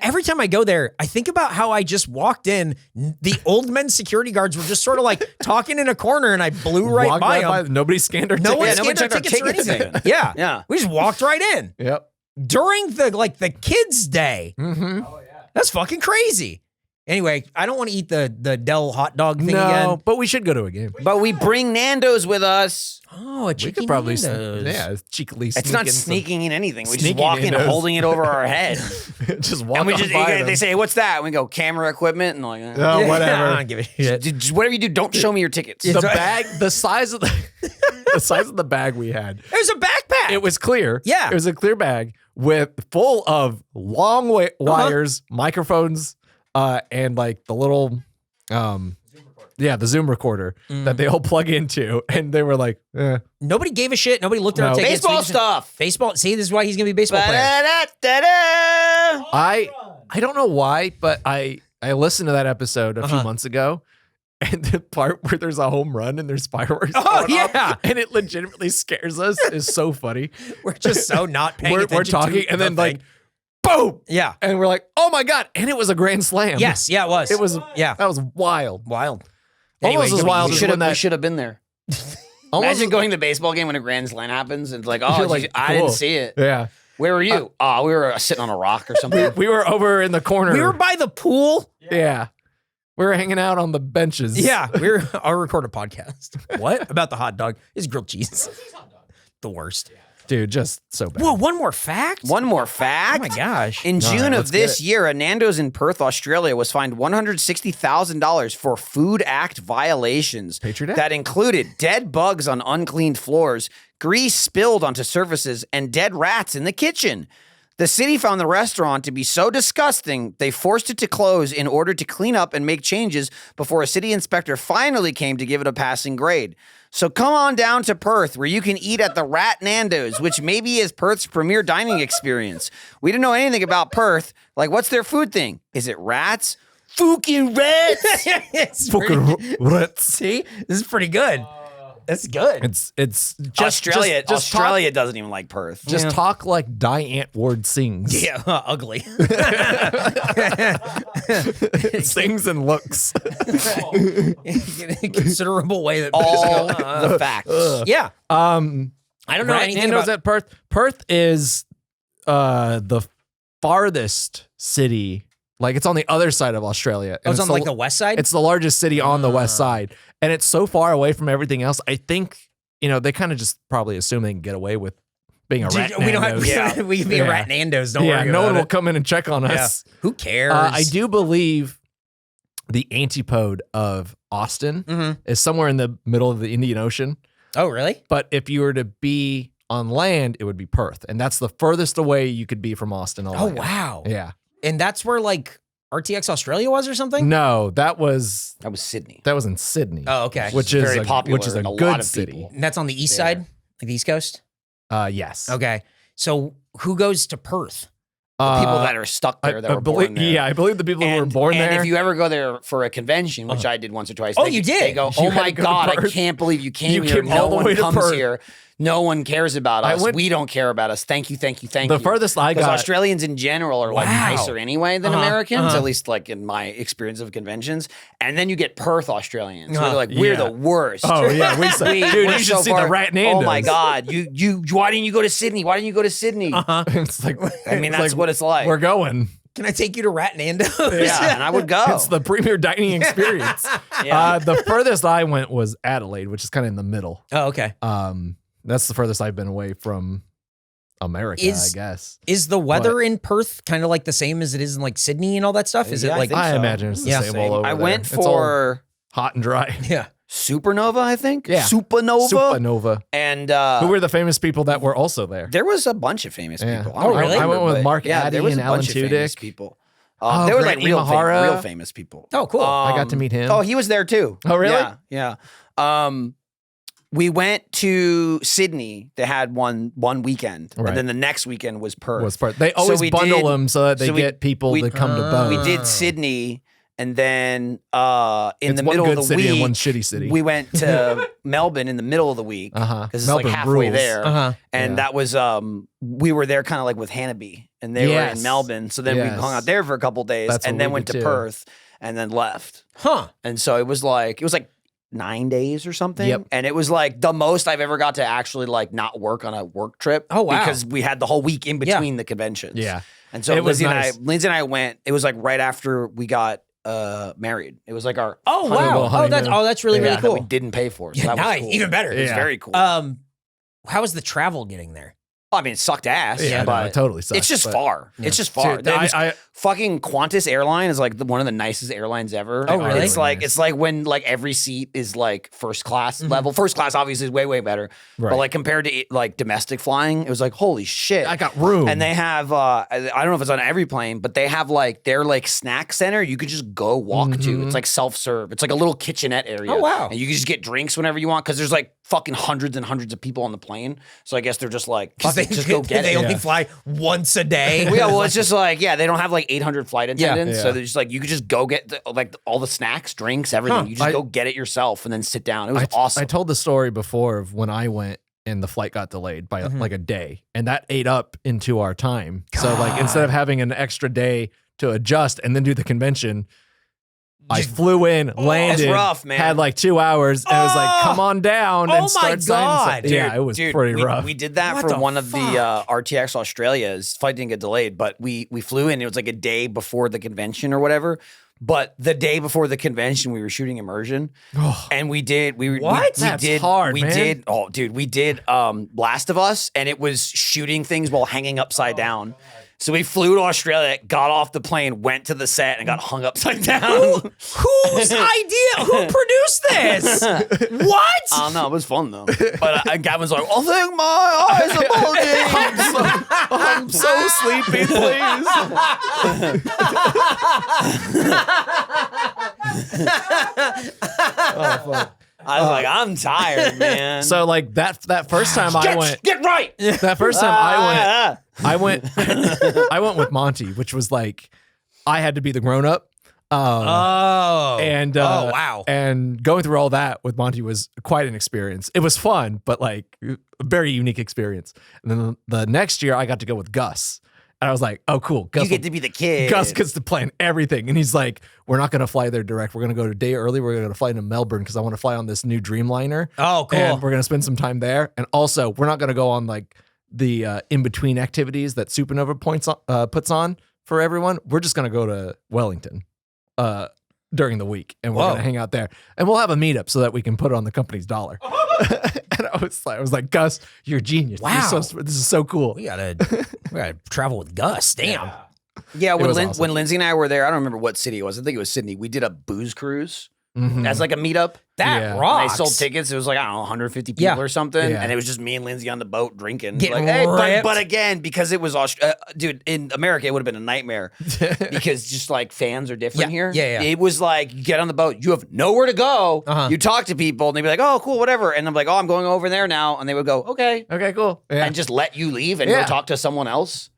every time I go there, I think about how I just walked in. The old men security guards were just sort of like talking in a corner, and I blew right Walked by them. nobody scanned our No one tickets. Yeah, scanned our nobody tickets or checked our anything. tickets Yeah, Yeah. we just walked right in Yep. during the kids' day. Mm-hmm. That's fucking crazy. Anyway, I don't want to eat the Dell hot dog thing No, again. but we should go to a game. But we bring Nando's with us. Oh, a We chicken could probably, Nando's. cheekily. It's not sneaking in anything. We just sneaky walk in Nando's. holding it over our head. just walk And we on just, by them. they say, what's that? And we go, camera equipment. And like, Oh, I whatever. don't give a shit. Just whatever you do, don't show me your tickets. The bag, the size of the size of the bag we had. There's a backpack. It was clear. Yeah. It was a clear bag with full of long wires, microphones, and like the little, the Zoom recorder that they all plug into, and they were like, Nobody gave a shit. Nobody looked at our No. tickets. Baseball We just- stuff. Baseball. See, this is why he's gonna be a baseball player. Ba-da-da-da-da. I don't know why, but I listened to that episode a few months ago, and the part where there's a home run and there's fireworks. Oh, going off, yeah. and it legitimately scares us. Is so funny. We're just so not paying We're attention. talking, to and the then thing. like, boom, yeah, and we're like, oh my god, and it was a grand slam. yes, yeah, it was. it was. Yeah, That was wild. wild. Almost as wild We as should when have that. been there. Almost Imagine going to the baseball game when a grand slam happens and it's like, oh, You're like, I didn't cool. see it. Yeah, Where were you? Oh, we were sitting on a rock or something. we were over in the corner. We were by the pool. Yeah. We were hanging out on the benches. Yeah, I'll record a podcast. What about the hot dog? It's grilled cheese. The worst. Dude, just so bad. Whoa, one more fact. One more fact. Oh my gosh. In All June right, of let's get this it. year, a Nando's in Perth, Australia was fined $160,000 for Food Act violations Patriot Act? that included dead bugs on uncleaned floors, grease spilled onto surfaces, and dead rats in the kitchen. The city found the restaurant to be so disgusting, they forced it to close in order to clean up and make changes before a city inspector finally came to give it a passing grade. So come on down to Perth, where you can eat at the Rat Nando's, which maybe is Perth's premier dining experience. We didn't know anything about Perth. Like, what's their food thing? Is it rats? Fucking rats! It's Fucking pretty- rats. See, this is pretty good. That's good. It's just Australia Just Australia doesn't even like Perth. Just talk like Diane Ward sings. Yeah, ugly. Sings and looks. In a considerable way that All the facts. yeah. I don't know Rat anything Nando's about. at Perth. Perth is the farthest city. Like it's on the other side of Australia. Oh, it's on the, like the west side. It's the largest city on the west side, and it's so far away from everything else. I think they kind of just probably assume they can get away with being a rat. we don't have. Nando's. Yeah. We can be Yeah. rat Nando's. Don't Yeah, worry. no about one will it. come in and check on us. Who cares? I do believe the antipode of Austin Mhm. is somewhere in the middle of the Indian Ocean. Oh, really? But if you were to be on land, it would be Perth, and that's the furthest away you could be from Austin. On Oh, land. wow. Yeah. And that's where like RTX Australia was or something? No, that was That was Sydney. in Sydney. Oh, okay. Which is very a, popular which is a and a lot good of city. people. And that's on the east There. side, like the East Coast? Yes. Okay. So who goes to Perth? People that are stuck there that were born there. Yeah, I believe the people who were born and there. if you ever go there for a convention, which I did once or twice, Oh, they- you did? They go, You oh had my to go to God, I Perth. can't believe you came You here. came No all the one way to comes Perth." here. no one cares about us. went- We don't care about us. Thank you, thank you, thank you. The furthest I Because got, Australians in general are like Wow. nicer anyway than Uh-huh, Americans, uh-huh. at least like in my experience of conventions. And then you get Perth Australians. who are Uh-huh. like, we're Yeah. the worst. oh yeah, we said, dude, we're you should so see far- the Rat Nandos. Oh my God. You why didn't you go to Sydney? Why didn't you go to Sydney? Uh-huh. It's like, I mean, it's that's what it's like. We're going. Can I take you to Rat Nando? Yeah, and I would go. It's the premier dining experience. Yeah. The furthest I went was Adelaide, which is kind of in the middle. Oh, okay. That's the furthest I've been away from America, I guess. Is the weather in Perth kind of like the same as it is in like Sydney and all that stuff? Is Yeah, it I like think I so. imagine it's the Yeah. same all over I there. went It's all for hot and dry. yeah? Supernova, I think. Yeah. Supernova. Supernova. And Who were the famous people that were also there? there was a bunch of famous Yeah. people. Oh, I don't really? remember, I went with but Mark yeah, Addy there was and a Alan bunch of famous Tudyk. people. Oh, they were Grant like Imahara. real famous people. Oh, cool. I got to meet him. Oh, he was there too. Oh, really? Yeah, yeah. We went to Sydney. They had one weekend, Right. and then the next weekend was Perth. Was part. They always we bundle did- them so that they so we- get people we- to come to both. we did Sydney, and then in it's the one middle good of the city week, and one shitty city. we went to Melbourne in the middle of the week Uh-huh. because it's like Melbourne halfway rules. there. Uh-huh. And Yeah. that was we were there kind of like with Hannibal, and they were Yes. in Melbourne. So then we Yes. hung out there for a couple days, That's and what then we went did to too. Perth, and then left. Huh. And so it was like 9 days or something. Yep. And it was like the most I've ever got to actually like not work on a work trip. Oh, wow. Because we had the whole week in between the conventions. Yeah. And so It was Lindsay and I went. It was like right after we got married. It was like our Oh Honeymoon, wow. honeymoon. That's really yeah, really that cool. we didn't pay for. So Yeah, that was nice. cool. Even better. It was Yeah. very cool. How was the travel getting there? I mean, it sucked ass. Yeah, no, but it totally sucks. it's just but- far. Yeah. It's just far. Dude, I- Fucking Qantas airline is like one of the nicest airlines ever. Oh, really? It's like Nice. it's like when like every seat is like first class level. First class obviously is way better. Right. But like compared to like domestic flying, it was like holy shit. I got room. And they have I don't know if it's on every plane, but they have like their like snack center you could just go walk to. It's like self-serve. It's like a little kitchenette area. Oh, wow. And you can just get drinks whenever you want because there's like fucking hundreds and hundreds of people on the plane. So I guess they're just like fuck it, just go get they it. only fly once a day. Well, yeah, well, it's just like, yeah, they don't have like 800 flight attendants. Yeah. So they're just like, you could just go get like all the snacks, drinks, everything. Huh. You just go get it yourself and then sit down. It was I awesome. told the story before of when I went and the flight got delayed by like a day, and that ate up into our time. So like instead of having an extra day to adjust and then do the convention, I flew in, landed, rough, man. had like 2 hours, and it was like, come on down and my start signing God. stuff. Yeah, it was pretty rough. We did that What for the one of the fuck? RTX Australia's. Flight didn't get delayed, but we flew in. It was like a day before the convention or whatever. But the day before the convention, we were shooting immersion, and we did. We What? We That's did. hard, we man. did. Oh, dude, we did. Last of Us, and it was shooting things while hanging upside down. So we flew to Australia, got off the plane, went to the set, and got hung upside down. Whose idea? Who produced this? What? I don't know. It was fun though. But Gavin's like, "I think my eyes are bulging." I'm so sleepy, please. I was like, "I'm tired, man." So like that first time I went, get right. that first time I went I went with Monty, which was like I had to be the grown up. And oh wow. And going through all that with Monty was quite an experience. It was fun, but like a very unique experience. And then the next year I got to go with Gus. And I was like, oh cool. You get to be the kid. Gus gets to plan everything. And he's like, we're not going to fly there direct. We're going to go a day early. We're going to fly into Melbourne because I want to fly on this new Dreamliner. Oh, cool. And we're going to spend some time there. And also, we're not going to go on like the in-between activities that Supernova puts on for everyone. We're just going to go to Wellington during the week. And we're Whoa. going to hang out there. And we'll have a meetup so that we can put it on the company's dollar. And I was like, Gus, you're a genius. Wow. This is so cool. we gotta travel with Gus. Damn. Yeah, It was awesome. when Lindsay and I were there, I don't remember what city it was. I think it was Sydney. We did a booze cruise Mhm. as like a meetup. That Yeah. And rocks. they sold tickets. It was like, I don't know, 150 people Yeah. or something. Yeah. And it was just me and Lindsay on the boat drinking. Getting Like, hey, ripped. but again, because it was, dude, in America, it would have been a nightmare because just like fans are different Yeah. here. Yeah, yeah. It was like, you get on the boat, you have nowhere to go. Uh-huh. You talk to people and they'd be like, oh, cool, whatever. And I'm like, oh, I'm going over there now. And they would go, okay. Okay, cool. Yeah. And just let you leave and Yeah. go talk to someone else.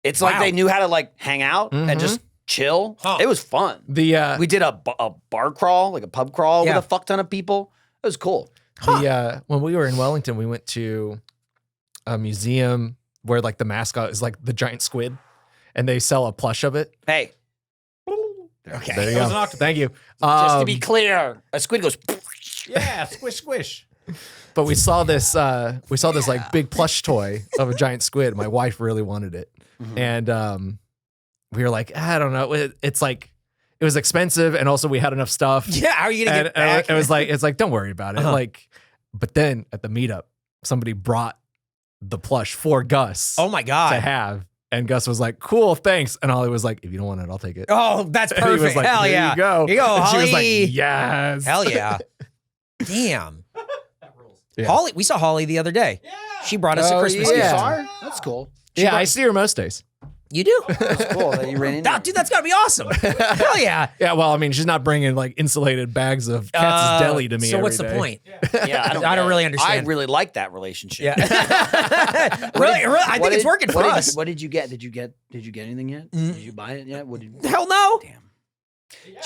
It's like Wow. they knew how to like hang out Mhm. and just chill. Huh. It was fun. the We did a bar crawl, like a pub crawl Yeah. with a fuck ton of people. It was cool. When we were in Wellington, we went to a museum where like the mascot is like the giant squid, and they sell a plush of it. Hey, Okay. There you That was go. an octopus. Thank you. just to be clear, a squid goes. Yeah, squish, squish. But we saw this like big plush toy of a giant squid. My wife really wanted it, and we were like, I don't know. It's like it was expensive, and also we had enough stuff. Yeah, how are you gonna And, get back? it's like don't worry about it. Like, but then at the meetup, somebody brought the plush for Gus Oh my to god. have, and Gus was like, "Cool, thanks." And Ollie was like, "If you don't want it, I'll take it." Oh, that's And he was perfect. like, Hell "Here yeah. you go." Here you go, And she was Holly. like, "Yes." Hell yeah. Damn. Yeah. Holly, we saw Holly the other day. She brought us a Oh, Christmas yeah. gift. You saw her? That's cool. Yeah, I see her most days. You do? That's cool that you ran into. her. Dude, that's gotta be awesome. Hell yeah. Yeah, well, I mean, she's not bringing like insulated bags of Katz's Deli to me. So every what's the day. point? Yeah, I don't really understand. I really like that relationship. Yeah. really, I think it's working for us. What did you get? Did you get anything yet? Did you buy it yet? What did you? Hell no. Damn.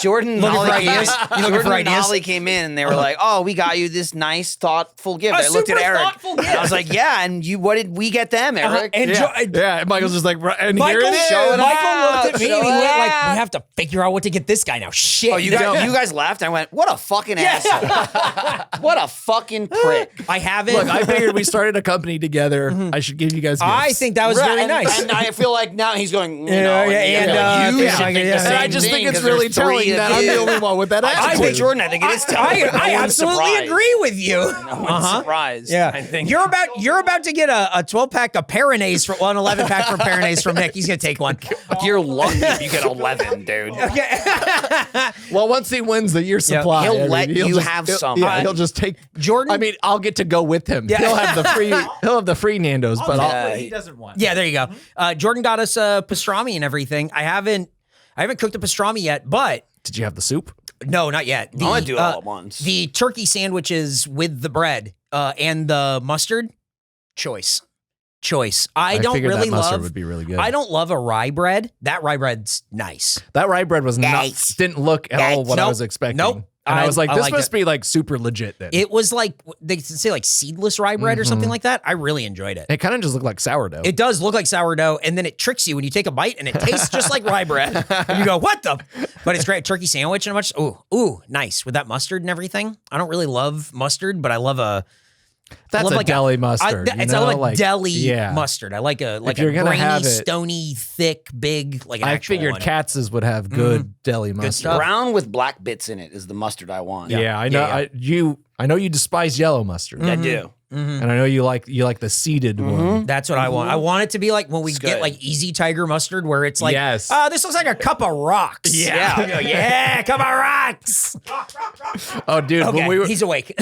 Jordan and Looking for Ollie ideas? You looking Jordan for and ideas? Ollie came in and they were like, "Oh, we got you this nice, thoughtful gift." A I looked at super Eric thoughtful and I was gift. like, "Yeah." And you, what did we get them, Eric? And Yeah, and Michael's just like, and Michael, here it is. Show it Michael out, looked at me show and he it went like, out. we have to figure out what to get this guy now. Shit. Oh, you guys left. I went, "What a fucking asshole! What a fucking prick!" I haven't. Look, I figured we started a company together. I should give you guys gifts. I think that was very and, nice. And I feel like now he's going, you Yeah, know, yeah, and, and, you yeah, should think yeah, the yeah. same And I just thing think it's 'cause really there's three telling of that I'm you. the only one with that I attitude. think Jordan, I think it is telling. No I one's absolutely surprised. agree with you. No one's surprised. Yeah, I think you're about to get a 12-pack of Peronaise for an 11-pack for Peronaise from Nick. He's gonna take one. you're lucky if you get 11, dude. Okay. Well, once he wins the year supply, he'll I mean, let you have he'll- some. Yeah, he'll just take. Jordan. I mean, I'll get to go with him. Yeah. He'll have the free. He'll have the free Nando's, but But I'll. he doesn't want. Yeah, there you go. Jordan got us pastrami and everything. I haven't cooked a pastrami yet, but Did you have the soup? no, not yet. I want to do it all at once. The turkey sandwiches with the bread and the mustard, choice. I don't figured really that mustard love. would be really good. I don't love a rye bread. That rye bread's nice. That rye bread was not. Nice. Didn't look at all what I Nope. was expecting. Nope. And I was like, I this liked must it. be like super legit. Then It was like they say like seedless rye bread or something like that. I really enjoyed it. it kind of just looked like sourdough. It does look like sourdough, and then it tricks you when you take a bite, and it tastes just like rye bread. And you go, "What the?" But it's great. Turkey sandwich and a bunch. Ooh, nice with that mustard and everything. I don't really love mustard, but I love a. That's love a like deli mustard. It's you know? like deli yeah. mustard. I like a If you're gonna grainy, have it- stony, thick, big. Like an I actual figured one. Katz's would have good deli mustard. stuff. Brown with black bits in it is the mustard I want. Yeah, I know. Yeah. I know you despise yellow mustard, I do. and I know you like the seeded one. That's what I want. I want it to be like when we It's get good. like Easy Tiger mustard, where it's like, Yes. this looks like a cup of rocks. Yeah. yeah, cup of rocks. Oh, dude, Okay, when we were he's awake.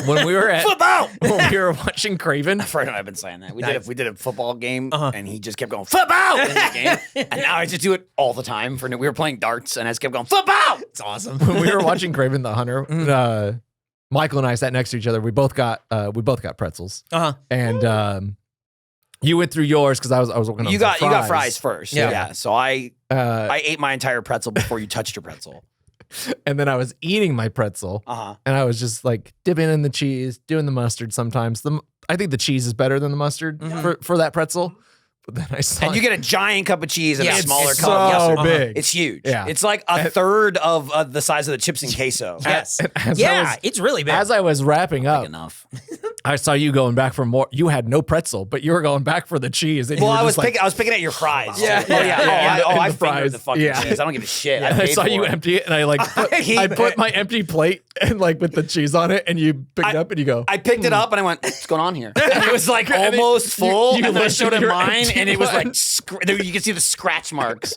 when we were at Football. when we were watching Craven, Fred and I have been saying that. We did a football game, Uh-huh. and he just kept going football in the game, and now I just do it all the time. We were playing darts, and I just kept going football. It's awesome. when we were watching Craven the Hunter, Michael and I sat next to each other. We both got pretzels, and you went through yours because I was working on You some got fries first. Yeah. Yeah. So I Uh, ate my entire pretzel before you touched your pretzel. and then I was eating my pretzel, and I was just like dipping in the cheese, doing the mustard. Sometimes I think the cheese is better than the mustard for that pretzel. But then I saw And you get a giant cup of cheese and Yeah, a it's smaller so cup. big. It's huge. Yeah. It's like a third of the size of the chips and queso. Yes. As I Yeah, was- it's really big. As I was wrapping up, Big enough. I saw you going back for more. You had no pretzel, but you were going back for the cheese. And Well, you were I was just like, picking at your fries. Yeah. Oh yeah. Yeah. Oh, I And the fingered fries. the fucking Yeah. cheese. I don't give a shit. And I paid saw for you it. empty it, and I like I put my empty plate and like with the cheese on it, and you picked it up and you go. I picked it up and I went, "What's going on here?" And it was like almost full. you and then I lifted showed him your mine, empty and it was one. like you could see the scratch marks.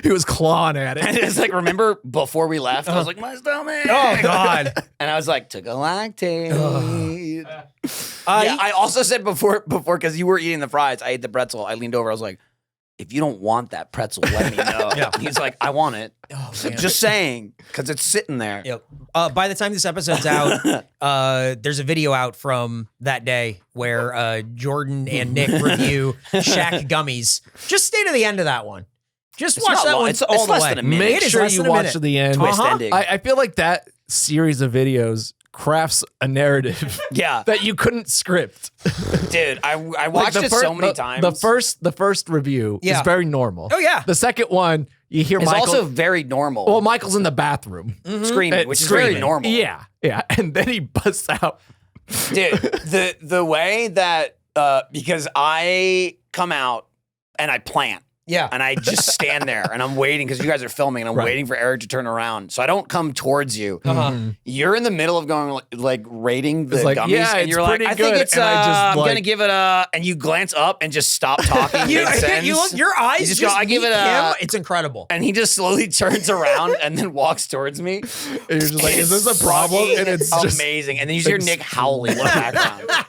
He was clawing at And it. it's like, remember before we left, I was like, "My stomach." oh God. And I was like, "Took a lactate." Yeah, I also said before because you were eating the fries, I ate the pretzel. I leaned over. I was like, "If you don't want that pretzel, let me know." Yeah. He's like, "I want it." Oh, So man. just saying, because it's sitting there. Yep. By the time this episode's out, there's a video out from that day where Jordan and Nick review Shack gummies. Just stay to the end of that one. Just It's watch not that long. one It's all the less way. than a minute. Make It is sure less you than a watch minute. to the end. Twist ending. I feel like that series of videos crafts a narrative Yeah. that you couldn't script. Dude, I watched it so many times. The first review is very normal. Oh, yeah. The second one, you hear It's Michael. also very normal. Well, Michael's in the bathroom Screaming, which is very normal. Yeah, yeah, and then he busts out. Dude, the way that because I come out and I plant. Yeah. And I just stand there and I'm waiting because you guys are filming and I'm waiting for Eric to turn around. So I don't come towards you. You're in the middle of going like rating the gummies and you're like, I think it's I'm gonna give it a, and you glance up and just stop talking. Your eyes just just go, I give it him. a, It's incredible. and he just slowly turns around and then walks towards me. And you're just like, is this a problem? And it's just amazing. And then you just hear Nick howling in the background.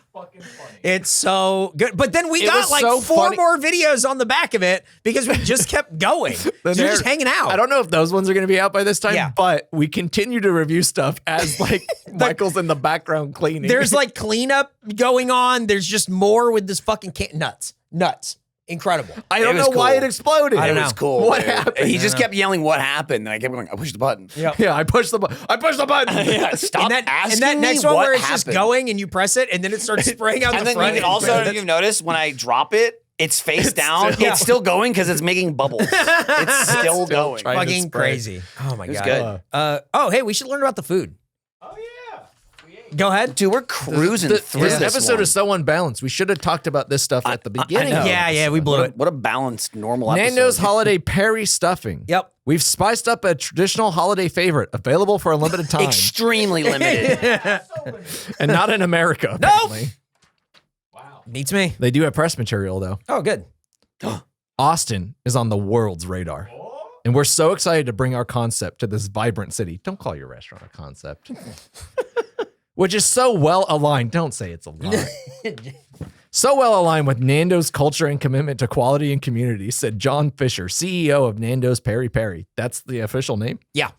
It's so good. But then we It got was like so 4 funny. more videos on the back of it because we just kept going. So we're just hanging out. I don't know if those ones are going to be out by this time, Yeah. but we continue to review stuff as like Michael's in the background cleaning. There's like cleanup going on. There's just more with this fucking nuts. Incredible. I don't It was know why cool. it exploded. I don't It know. was cool. What dude. happened? He just kept yelling, "What happened?" And I kept going, "I pushed the button." Yeah, I pushed the button. I pushed the button. Yeah, stop asking and that me next one what where it's happened. just going and you press it and then it starts spraying out And the then front. you can also, I don't know if you've noticed, when I drop it, it's face down. still- It's still going because it's making bubbles. It's still going. trying to fucking spray. crazy. Oh my It was god. good. Oh, hey, we should learn about the food. Oh yeah. We ate. Go ahead. Dude, we're cruising through This this episode one. is so unbalanced. We should have talked about this stuff at the beginning. know. Yeah, we blew it. What a balanced, normal episode. Nando's holiday Perry stuffing. Yep. We've spiced up a traditional holiday favorite available for a limited time Extremely limited. and not in America. Nope. Apparently. Wow. Beats me. They do have press material though. Oh, good. Austin is on the world's radar. And we're so excited to bring our concept to this vibrant city. Don't call your restaurant a concept. Which is so well aligned. Don't say it's a lie. So well aligned with Nando's culture and commitment to quality and community, said John Fisher, CEO of Nando's Peri Peri. That's the official name. Yeah.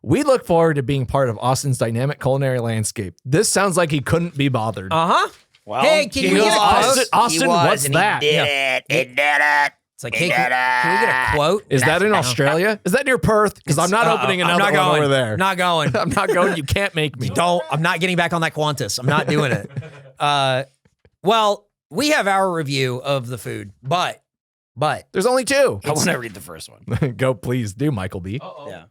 We look forward to being part of Austin's dynamic culinary landscape. This sounds like he couldn't be bothered. Uh-huh. Well, Hey, can he we get a was. quote? Austin, He was, what's and that? He did it. He did it. It's like, hey, can we get a quote? Is that in Australia? Is that near Perth? Because I'm not opening another I'm not one going. over there. Not going. I'm not going. You can't make me. I'm not getting back on that Qantas. I'm not doing it. Well, we have our review of the food, but There's only two. I want to read the first one. Go, please do, Michael B. Uh-oh. Yeah.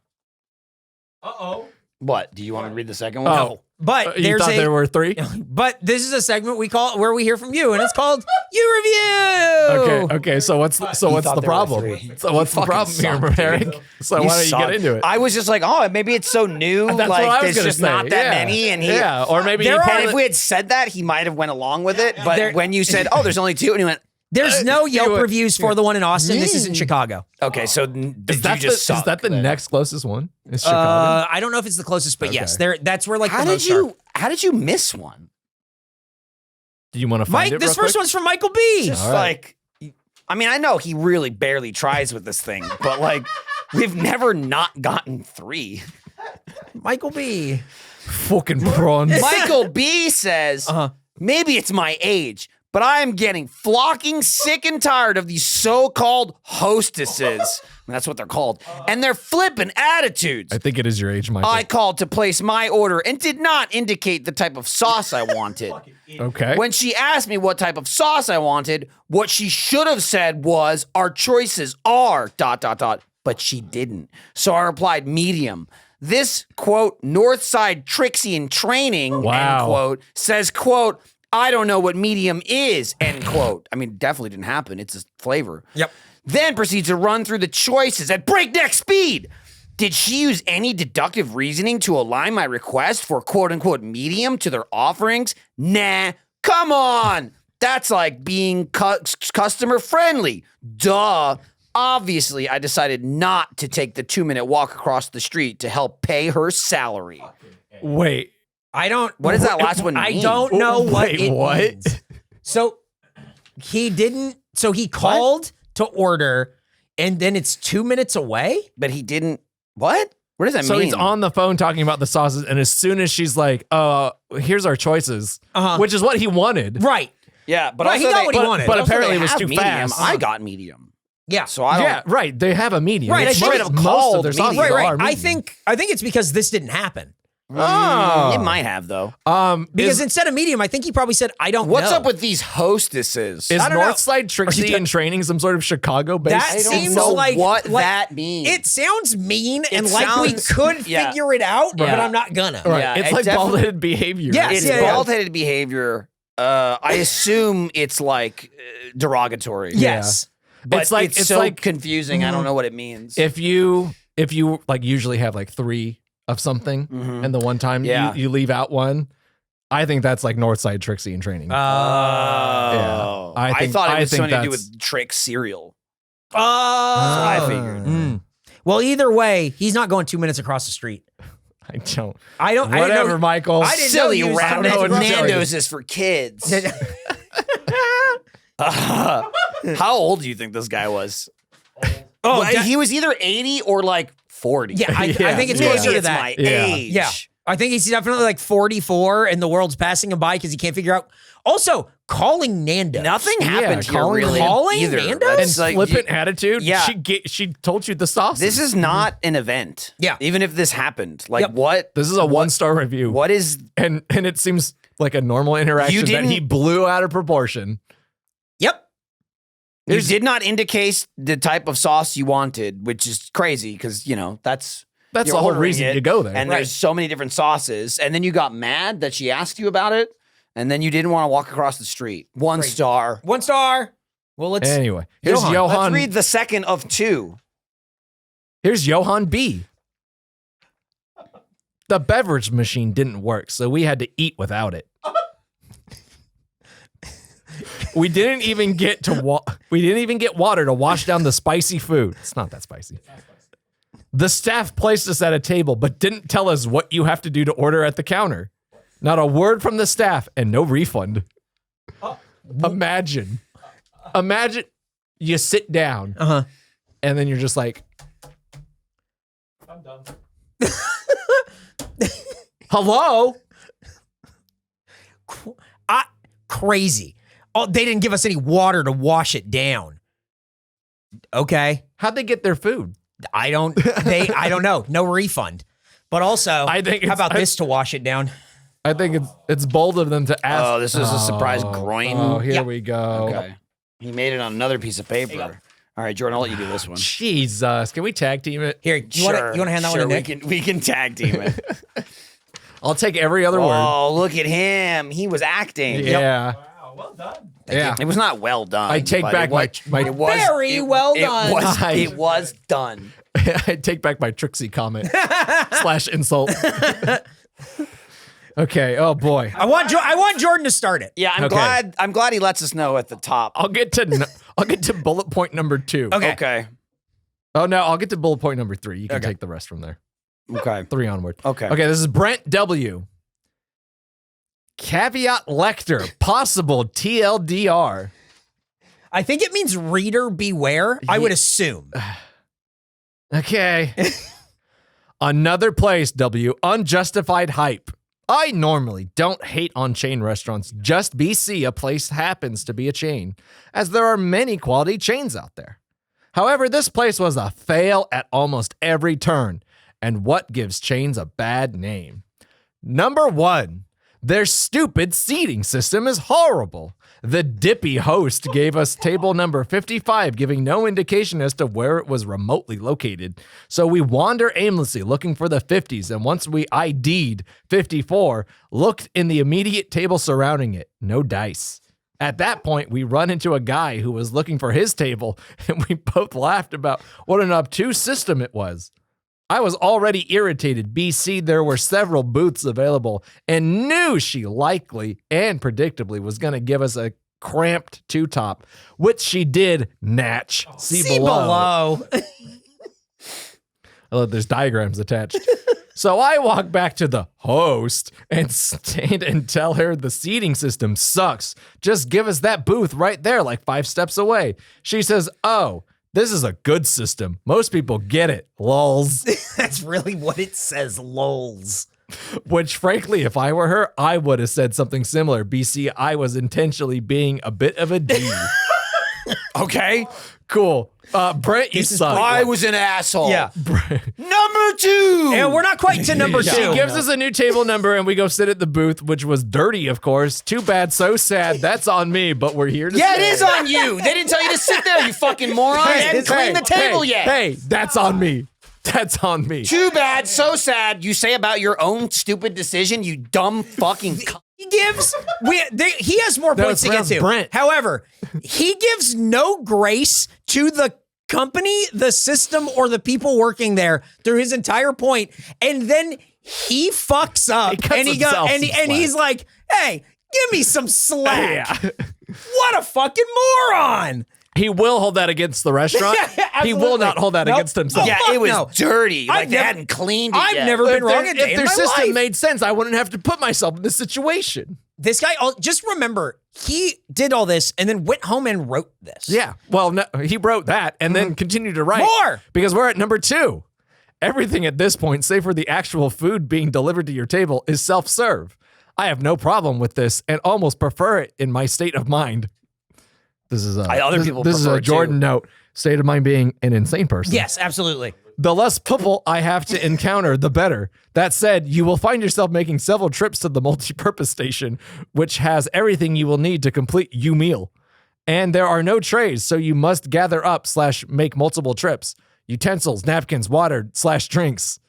Uh-oh. What? Do you want me to read the second one? Oh. but You there's thought there were three? but this is a segment we call where we hear from you, and it's called You Review. Okay. So what's the thought there were problem? three. So what's the fucking problem suck, here, dude. Eric? So why don't you get into it? I was just like, oh, maybe it's so new. That's like, what I was there's gonna just say. not that Yeah. many. And he, Yeah, or maybe There you are- call and it- if we had said that, he might have went along with it. But There- when you said, oh, there's only two, and he went, There's no Yelp went- reviews for the one in Austin. This is in Chicago. okay, so is did that you just the, suck? is that the then? next closest one? Is Chicago? I don't know if it's the closest, but yes, Okay. that's where like How the did most you? are. How did you miss one? Do you want to find Mike, it? this real first quick? one's from Michael B. Just All right. like, I mean, I know he really barely tries with this thing, but like, we've never not gotten three. Michael B. fucking prawns. Michael B says, maybe it's my age, but I am getting flocking sick and tired of these so-called hostesses. That's what they're called. And their flippant attitudes. I think it is your age, Michael. I called to place my order and did not indicate the type of sauce I wanted. Okay. When she asked me what type of sauce I wanted, what she should have said was, our choices are ... But she didn't. So I replied, medium. This, quote, Northside Trixie in training, Wow. end quote, says, quote, I don't know what medium is, end quote. I mean, it definitely didn't happen. It's a flavor. Yep. Then proceeds to run through the choices at breakneck speed. Did she use any deductive reasoning to align my request for quote unquote medium to their offerings? Nah, come on. That's like being customer friendly. Duh. Obviously, I decided not to take the 2-minute walk across the street to help pay her salary. Wait. I don't. What does that last one I mean? don't know what Wait, it what? means. So he didn't. So he called to order, and then it's 2 minutes away. But he didn't. What? What does that So mean? he's on the phone talking about the sauces, and as soon as she's like, here's our choices, which is what he wanted. Right. Yeah, but Right, also he got they- what he wanted. But also apparently they it was have too medium. fast. I got medium. Yeah. So I don't. Yeah, right. They have a medium. Right, It's I think most it's called of their sauces medium. Right. are I medium. think it's because this didn't happen. Oh. It might have though. Because instead of medium, I think he probably said, I don't know. What's up with these hostesses? Is I don't know. Northside Trixie in training some sort of Chicago-based? That I don't seems know like what like, that means. It sounds mean and It like we sounds- could yeah. figure it out, but Yeah. I'm not gonna. Right. Yeah, It's it like definitely- bald-headed behavior. Yes, It's yeah, yeah. bald-headed behavior. I assume it's like derogatory. Yes. But It's like- it's it's so like- confusing. I don't know what it means. If you like usually have like 3 of something, Mhm. and the one time Yeah. you leave out one, I think that's like Northside Trixie in training. Oh, I thought it was think something to do that's- with Trick cereal. Oh. I figured. Mm. Well, either way, he's not going 2 minutes across the street. I don't. I don't. I Whatever, didn't know, Michael. I didn't know Silly he was rat. coming in across the street. Nando's is for kids. How old do you think this guy was? Oh, Well, he was either 80 or like 40. yeah, I Yeah. think it's Maybe closer to it's that. my Yeah. age. Yeah. I think he's definitely like 44 and the world's passing him by because he can't figure out. Also, calling Nando. Nothing happened here calling- really calling either. Nando's? That's And like, flippant attitude. Yeah. She told you the sauce. this is not an event. Yeah. Even if this happened. Like Yep. what? This is a 1-star review. What is? And it seems like a normal interaction that didn't- he blew out of proportion. Yep. You did not indicate the type of sauce you wanted, which is crazy because That's you're the whole ordering reason it, you go there. and Right. there's so many different sauces, and then you got mad that she asked you about it, and then you didn't want to walk across the street. 1 Right. star. 1 star. Well, let's. Anyway, here's Johan. Johan. Let's read the second of 2. Here's Johan B. The beverage machine didn't work, so we had to eat without it. We didn't even get water to wash down the spicy food. It's not that spicy. The staff placed us at a table, but didn't tell us what you have to do to order at the counter. Not a word from the staff and no refund. Imagine you sit down Uh-huh. and then you're just like, I'm done. hello? Crazy. Oh, they didn't give us any water to wash it down. Okay. How'd they get their food? I don't know. No refund. But also, I think how it's- about this to wash it down? I think it's bold of them to ask. Oh, this is a surprise groin. Oh, here Yeah. we go. Okay. He made it on another piece of paper. All right, Jordan, I'll let you do this one. Jesus, can we tag team it? Here, you want to hand that one to Nick? We can tag team it. I'll take every other word. Oh, look at him. He was acting. Yeah, Wow, well done. yeah. It was not well done. I take but back it was, my it was Very well done. It was done. I take back my Trixie comment / insult. Okay. Oh boy. I want Jordan to start it. Yeah, I'm Okay. glad he lets us know at the top. I'll get to bullet point number 2. Okay. Okay. Oh no, I'll get to bullet point number 3. You can Okay. take the rest from there. Okay. 3 onward. Okay. Okay, this is Brent W. Caveat lector, possible TLDR. I think it means reader beware. I would assume. Okay. Another place, W. Unjustified hype. I normally don't hate on chain restaurants, just BC, a place happens to be a chain, as there are many quality chains out there. However, this place was a fail at almost every turn, and what gives chains a bad name? Number 1, their stupid seating system is horrible. The dippy host gave us table number 55, giving no indication as to where it was remotely located. So we wander aimlessly looking for the 50s, and once we ID'd 54, looked in the immediate table surrounding it. No dice. At that point, we run into a guy who was looking for his table, and we both laughed about what an obtuse system it was. I was already irritated. BC, there were several booths available and knew she likely and predictably was going to give us a cramped 2-top, which she did natch. See below. Oh, there's diagrams attached. So I walk back to the host and stand and tell her the seating system sucks. Just give us that booth right there, like 5 steps away. She says, oh, this is a good system. Most people get it. Lols. That's really what it says. Lols. Which, frankly, if I were her, I would have said something similar. BC, I was intentionally being a bit of a D. Okay. Cool. Brent, you suck. I was an asshole. Yeah. Number 2. And we're not quite to number She 2. gives us a new table number and we go sit at the booth, which was dirty, of course. Too bad, so sad. That's on me, but we're here to Yeah, it stay. is on you. They didn't tell you to sit there, you fucking moron. They hadn't cleaned the table yet. Hey, that's on me. That's on me. Too bad, so sad. You say about your own stupid decision, you dumb fucking cunt. He gives he has more points to get to. Brent. However, he gives no grace to the company, the system, or the people working there through his entire point, and then he fucks up He cuts and himself some slack. he's like, "Hey, give me some slack." Yeah. What a fucking moron! He will hold that against the restaurant. He will Absolutely. not hold that Nope. against himself. Yeah, fuck it was no. dirty. Like I've they never- hadn't cleaned it I've yet. never been wrong If a day in their my system life. made sense, I wouldn't have to put myself in this situation. This guy, just remember, he did all this and then went home and wrote this. Yeah. Well, no, he wrote that and then continued to write. More! Because we're at number 2. Everything at this point, save for the actual food being delivered to your table, is self-serve. I have no problem with this and almost prefer it in my state of mind. This is other people This is prefer a it Jordan too. note. State of mind being an insane person. Yes, absolutely. The less people I have to encounter, the better. That said, you will find yourself making several trips to the multi-purpose station, which has everything you will need to complete your meal. And there are no trays, so you must gather up / make multiple trips. Utensils, napkins, water / drinks.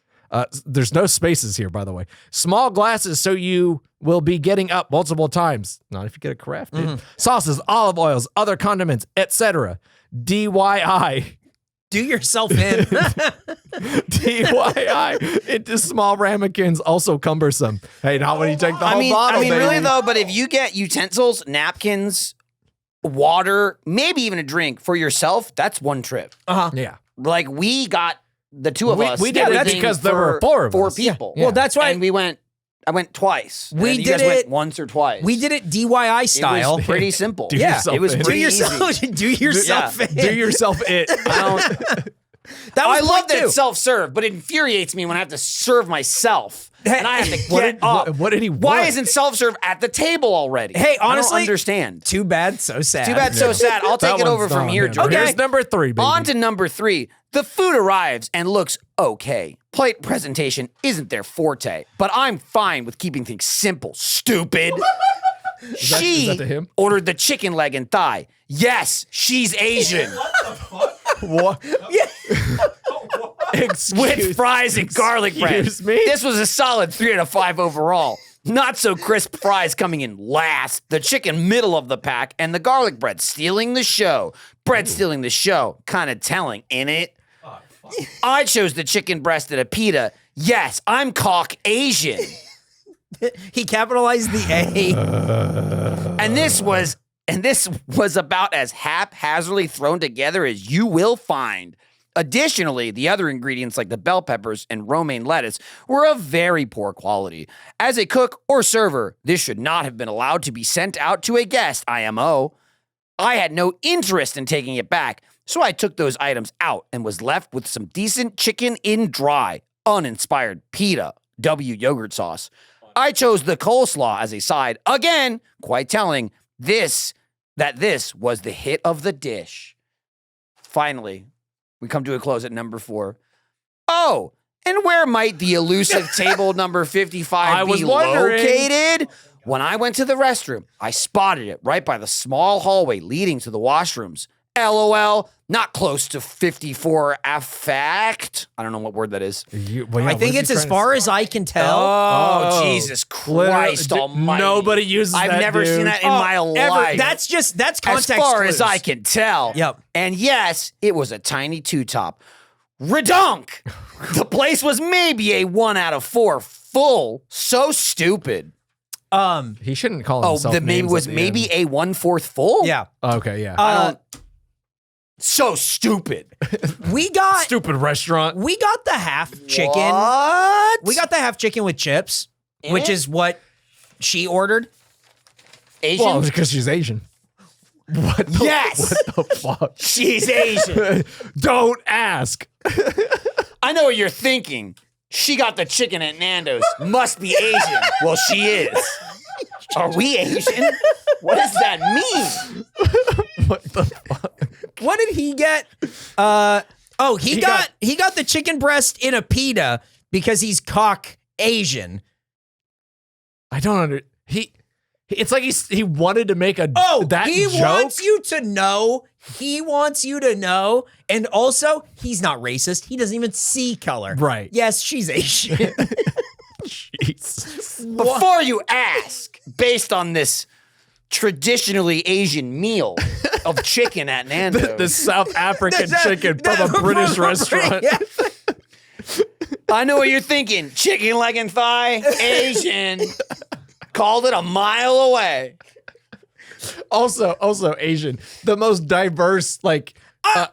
There's no spaces here, by the way. Small glasses, so you will be getting up multiple times. Not if you get a craft, dude. Sauces, olive oils, other condiments, etc. DIY. Do yourself in. DIY into small ramekins, also cumbersome. Hey, not when you take the whole bottle, baby. really though, but if you get utensils, napkins, water, maybe even a drink for yourself, that's one trip. Yeah. Like we got the two of We- us. we did it everything because there for were 4 of us. people. Yeah. Well, that's why And I went twice. We And you did guys went it- once or twice. we did it DIY It style. was pretty simple. Do Yeah, yourself it was in. do pretty yourself, easy. do yourself Yeah. in. Do yourself it. I don't. That was I love point that two. it's self-serve, but it infuriates me when I have to serve myself and I have to What get did- up. what did he Why want? isn't self-serve at the table already? Hey, I honestly- don't understand. Too bad, so sad. Too bad, so sad. I'll take That it over one's from not here, him. Jordan. Here's number 3, baby. On to number 3. The food arrives and looks okay. Plate presentation isn't their forte, but I'm fine with keeping things simple, stupid. She is that to him? ordered the chicken leg and thigh. Yes, she's Asian. What? With fries and garlic bread. Excuse me? This was a solid 3 out of 5 overall. Not so crisp fries coming in last. The chicken middle of the pack and the garlic bread stealing the show. Bread stealing the show. Kind of telling, innit? I chose the chicken breast at a pita. Yes, I'm Caucasian. He capitalized the A. And this was about as haphazardly thrown together as you will find. Additionally, the other ingredients like the bell peppers and romaine lettuce were of very poor quality. As a cook or server, this should not have been allowed to be sent out to a guest, IMO. I had no interest in taking it back, so I took those items out and was left with some decent chicken in dry, uninspired pita, W yogurt sauce. I chose the coleslaw as a side. Again, quite telling that this was the hit of the dish. Finally, we come to a close at number 4. Oh, and where might the elusive table number 55 I was be wondering. located? When I went to the restroom, I spotted it right by the small hallway leading to the washrooms. LOL, not close to 54 affect. I don't know what word that is. I think it's as far as I can tell. Oh, Jesus Christ Literally, almighty. nobody uses I've that, never dude. seen that in my Ever. life. That's context as far clues. as I can tell. Yep. And yes, it was a tiny 2-top. Redunk! The place was maybe a 1 out of 4 full. So stupid. He shouldn't call Oh, himself the maybe names was at the maybe end. a 1/4 full? Yeah. Okay, yeah. I don't. So stupid. We got Stupid restaurant. we got the half chicken. What? We got the half chicken with chips, which is what she ordered. Asian. Well, because she's Asian. What the, Yes! What the fuck? She's Asian. Don't ask. I know what you're thinking. She got the chicken at Nando's. Must be Asian. Well, she is. Are we Asian? What does that mean? What the fuck? What did he get? He got the chicken breast in a pita because he's Caucasian. I don't under it's like he wanted to make that he joke. wants you to know. He wants you to know. And also, he's not racist. He doesn't even see color. Right. Yes, she's Asian. Jesus. Before you ask, based on this traditionally Asian meal of chicken at Nando's, The South African chicken from a British restaurant. Yeah. I know what you're thinking. Chicken leg and thigh, Asian. Called it a mile away. Also Asian. The most diverse,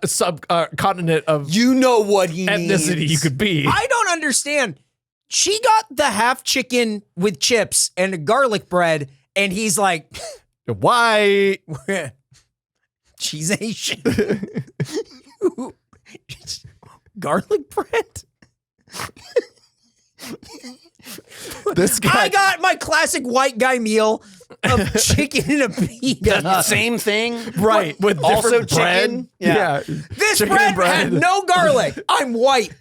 subcontinent of You know what he ethnicity needs. you could be. I don't understand. She got the half chicken with chips and a garlic bread, and he's like, Why? she's Asian. Garlic bread? This guy. I got my classic white guy meal of chicken and a pita. The same thing. Right. With Also different bread. chicken? Yeah. This Chicken bread had no garlic. I'm white.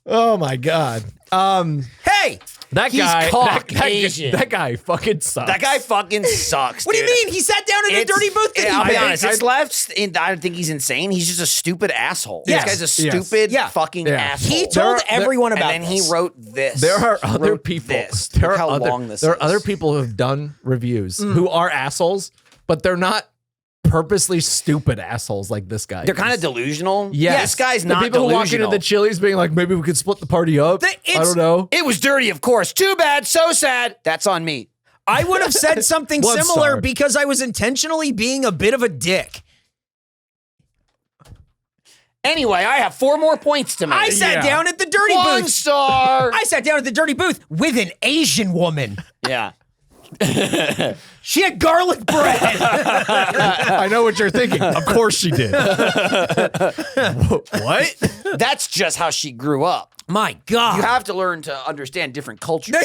Oh my God. Hey, That He's guy. Caucasian. That guy fucking sucks. That guy fucking sucks. what do you dude. mean? He sat down in a dirty booth. Yeah, I'll be I honest. think- It's left. I don't think he's insane. He's just a stupid asshole. Yes. This guy's a Yes. stupid Yeah. fucking Yeah. asshole. He told There- everyone about and then this. he wrote this. There are other Wrote people. This. There Look are how other, long this there are is. other people who have done reviews who are assholes, but they're not purposely stupid assholes like this guy. They're kind of is. delusional. Yes. This guy's the not people who walk into delusional. the Chili's being like, maybe we could split the party up. I don't know. It was dirty, of course. Too bad. So sad. That's on me. I would have said something 1 similar star. because I was intentionally being a bit of a dick. Anyway, I have 4 more points to make. I sat down at the dirty 1 booth. star. I sat down at the dirty booth with an Asian woman. Yeah. She had garlic bread. I know what you're thinking. Of course she did. What? That's just how she grew up. My God. You have to learn to understand different cultures.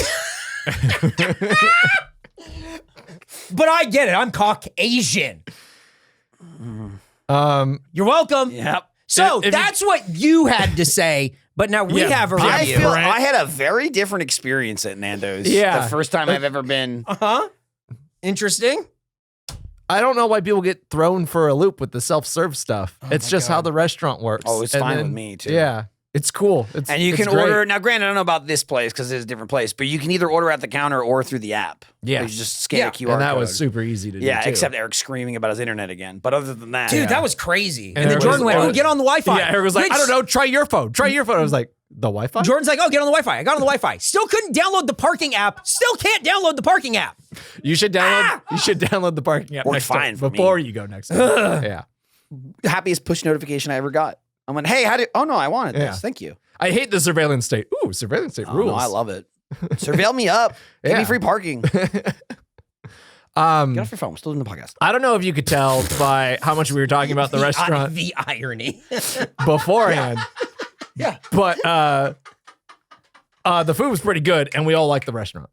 But I get it. I'm Caucasian. You're welcome. Yep. So If you- that's what you had to say. But now we Yeah, have a I review. feel Brent. I had a very different experience at Nando's. Yeah. The first time I've ever been. Uh-huh. Interesting. I don't know why people get thrown for a loop with the self-serve stuff. It's just how the restaurant works. Oh, it's And fine then- with me, too. Yeah. It's cool. It's, And you it's can great. order. Now, granted, I don't know about this place because it's a different place, but you can either order at the counter or through the app. Yeah. You just scan Yeah. a QR And that code. was super easy to do. Yeah, too. except Eric screaming about his internet again. But other than that, Dude, that was crazy. And, And then Eric Jordan was- went, Eric oh, was- get on the Wi-Fi. Yeah, Eric was like, Which- I don't know, try your phone. Try your phone. I was like, the Wi-Fi? Jordan's like, oh, get on the Wi-Fi. I got on the Wi-Fi. Still couldn't download the parking app. Still can't download the parking app. You should download. You should download the parking app Worked next fine time for me. before you go next time. Yeah, happiest push notification I ever got. I went, hey, how do? Oh no, I wanted Yeah. this. Thank you. I hate the surveillance state. Ooh, surveillance state Oh, rules. no, I love it. Surveil me up. Give me Yeah. free parking. Get off your phone. We're still doing the podcast. I don't know if you could tell by how much we were talking about the restaurant The irony. beforehand. Yeah. But the food was pretty good, and we all liked the restaurant.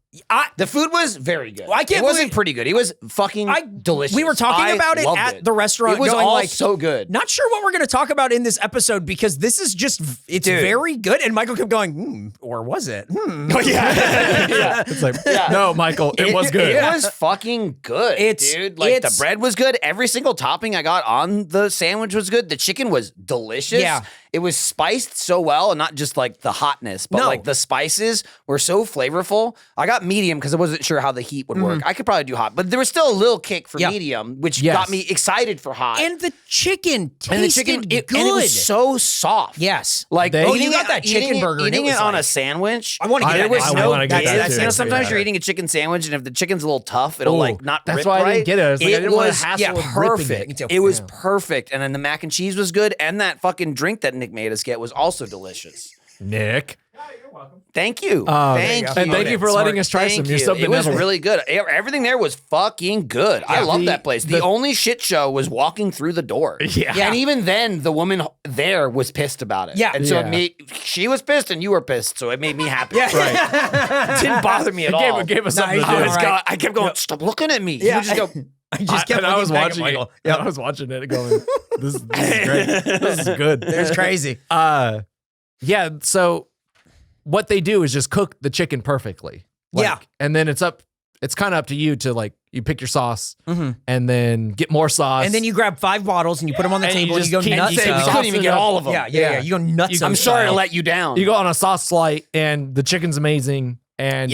The food was very good. Well, I can't It wasn't believe- pretty good. It was fucking delicious. We were talking I about it loved at the restaurant. It was going all like, so good. not sure what we're going to talk about in this episode because this is just, it's Dude. very good. And Michael kept going, or was it? Oh, yeah. Yeah. It's like, Yeah. no, Michael, it was good. It was fucking good, dude. Like the bread was good. Every single topping I got on the sandwich was good. The chicken was delicious. Yeah. It was spiced so well, and not just like the hotness, but No. like the spices were so flavorful. I got medium because I wasn't sure how the heat would work. I could probably do hot, but there was still a little kick for Yeah. medium, which Yes. got me excited for hot. And the chicken tasted And the chicken, good. and it was so soft. Yes. Like, They- Oh, eating you got it- that chicken eating it- burger, and Eating it it was on a like- sandwich. I wanna get There that was now. I no. wanna get that that's- too. you know, sometimes Yeah. you're eating a chicken sandwich, and if the chicken's a little tough, it'll Ooh, like not. that's rip why I didn't right. get it. I was like, I didn't wanna was hassle with ripping it. perfect. Me too. It was Yeah. perfect, and then the mac and cheese was good, and that fucking drink that Nick made us get was also delicious. Nick. You're welcome. Thank you. And Thank you. thank you for letting us try some. Thank You're you. so It was benevolent. really good. Everything there was fucking good. I love the- that place. The only shit show was walking through the door. Yeah. And even then, the woman there was pissed about it. Yeah. And so Yeah. she was pissed and you were pissed. So it made me happy. Yeah. It didn't bother me at all. It gave us No, something you to did do. all right. I kept going, stop looking at me. Yeah. You just go, I just kept and I was looking back at watching it. Michael. Yeah, I was watching it going, this is great. This is good. It's crazy. Yeah, so what they do is just cook the chicken perfectly. Yeah. And then it's kind of up to you to like, you pick your sauce Mhm. and then get more sauce. And then you grab 5 bottles and you put them on the And you table and just you go keep nuts. saying, we Sauce couldn't even it get up. all of them. Yeah. You go nuts. I'm sorry to let you down. You go on a sauce flight and the chicken's amazing and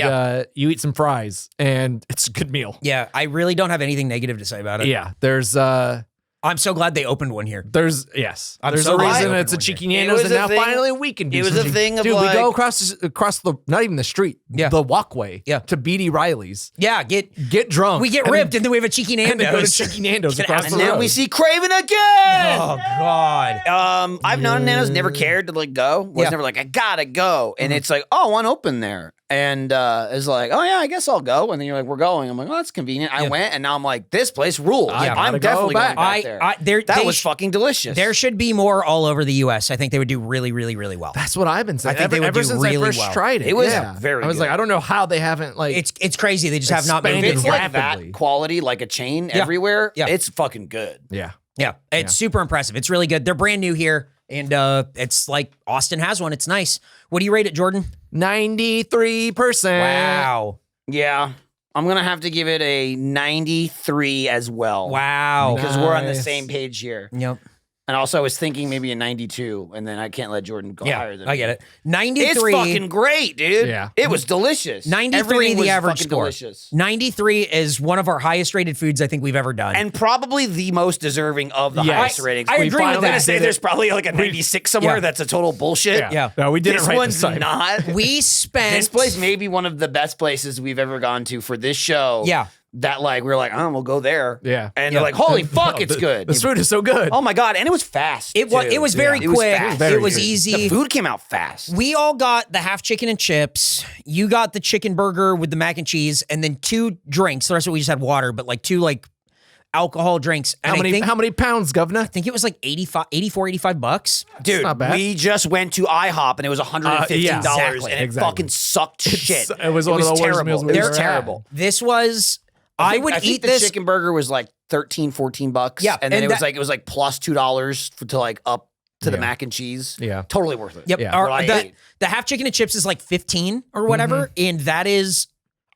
you eat some fries and it's a good meal. Yeah, I really don't have anything negative to say about it. Yeah, there's I'm so glad they opened one here. there's I'm there's so a glad reason they it's a opened one Chicken here. It Nando's was and a now thing- finally we can do it was some a thing of Dude, we like- go across the not even the street, Yeah. the walkway Yeah. to B.D. Riley's. Yeah, Get drunk. we get and ripped then- and then we have a Cheeky and then go to Nando's. Chicken Nando's Get across out. the and then road. we see Craven again. Oh God. I've known Nando's never cared to like go. Was Yeah. never like I gotta go, and it's like one open there, and it's like oh yeah, I guess I'll go, and then you're like we're going. I'm like oh that's convenient. I went, and now I'm like this place rules. I gotta I'm go definitely back. going back there. That was fucking delicious. There should be more all over the U.S. I think they would do really, really, really well. That's what I've been saying. I think they would ever do since really I first well. tried it. It was yeah. very I was good. like, I don't know how they haven't like. It's crazy. They just have not made expanded If it. it's like rapidly. that quality, like a chain Yeah. everywhere, Yeah. it's fucking good. yeah. Yeah, it's super impressive. It's really good. They're brand new here, and it's like Austin has one. It's nice. What do you rate it, Jordan? 93%. Wow. Yeah, I'm gonna have to give it a 93 as well. Wow. because we're on the Nice. same page here. Yep. And also, I was thinking maybe a 92, and then I can't let Jordan go higher than I me. get it. It's 93. fucking great, dude. Yeah. It was delicious. 93, Everything the was average fucking score. delicious. 93 is one of our highest rated foods I think we've ever done. And probably the most deserving of the Yes. highest ratings. I agree with I'm that. gonna say Did there's it. probably like a 96 somewhere Yeah. that's a total bullshit. Yeah. No, we did This it right one's this time. not. we spent This place may be one of the best places we've ever gone to for this show. Yeah. That like we're like, we'll go there. Yeah. And Yeah. they're like, holy fuck, Oh, it's good. This food is so good. Oh my god, and it was fast. It was too. it was very It was quick. fast. It Very was good. easy. The food came out fast. We all got the half chicken and chips. You got the chicken burger with the mac and cheese, and then 2 drinks. The rest of it we just had water, but like 2 like alcohol drinks. And How many pounds, governor? I think it was like 84, 85 bucks. Dude, not bad. we just went to IHOP and it was $115 yeah, exactly, and it exactly. fucking sucked shit. It was one of the worst terrible. meals we've It was ever terrible. This was I would think eat the this. chicken burger was like $13-14. Yeah, and then and it was like plus $2 to like up to the Yeah. mac and cheese. Yeah. Totally worth it. Yep. Yeah. Our- What I the, ate. the half chicken and chips is like 15 or whatever, and that is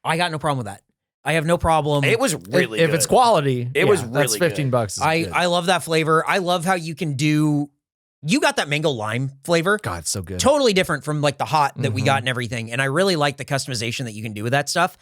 I got no problem with that. I have no problem. It was really if good. it's quality, It was that's really $15 bucks. is good. I love that flavor. I love how you can do. You got that mango lime flavor. God, it's so good. Totally different from like the hot that we got and everything. And I really like the customization that you can do with that stuff.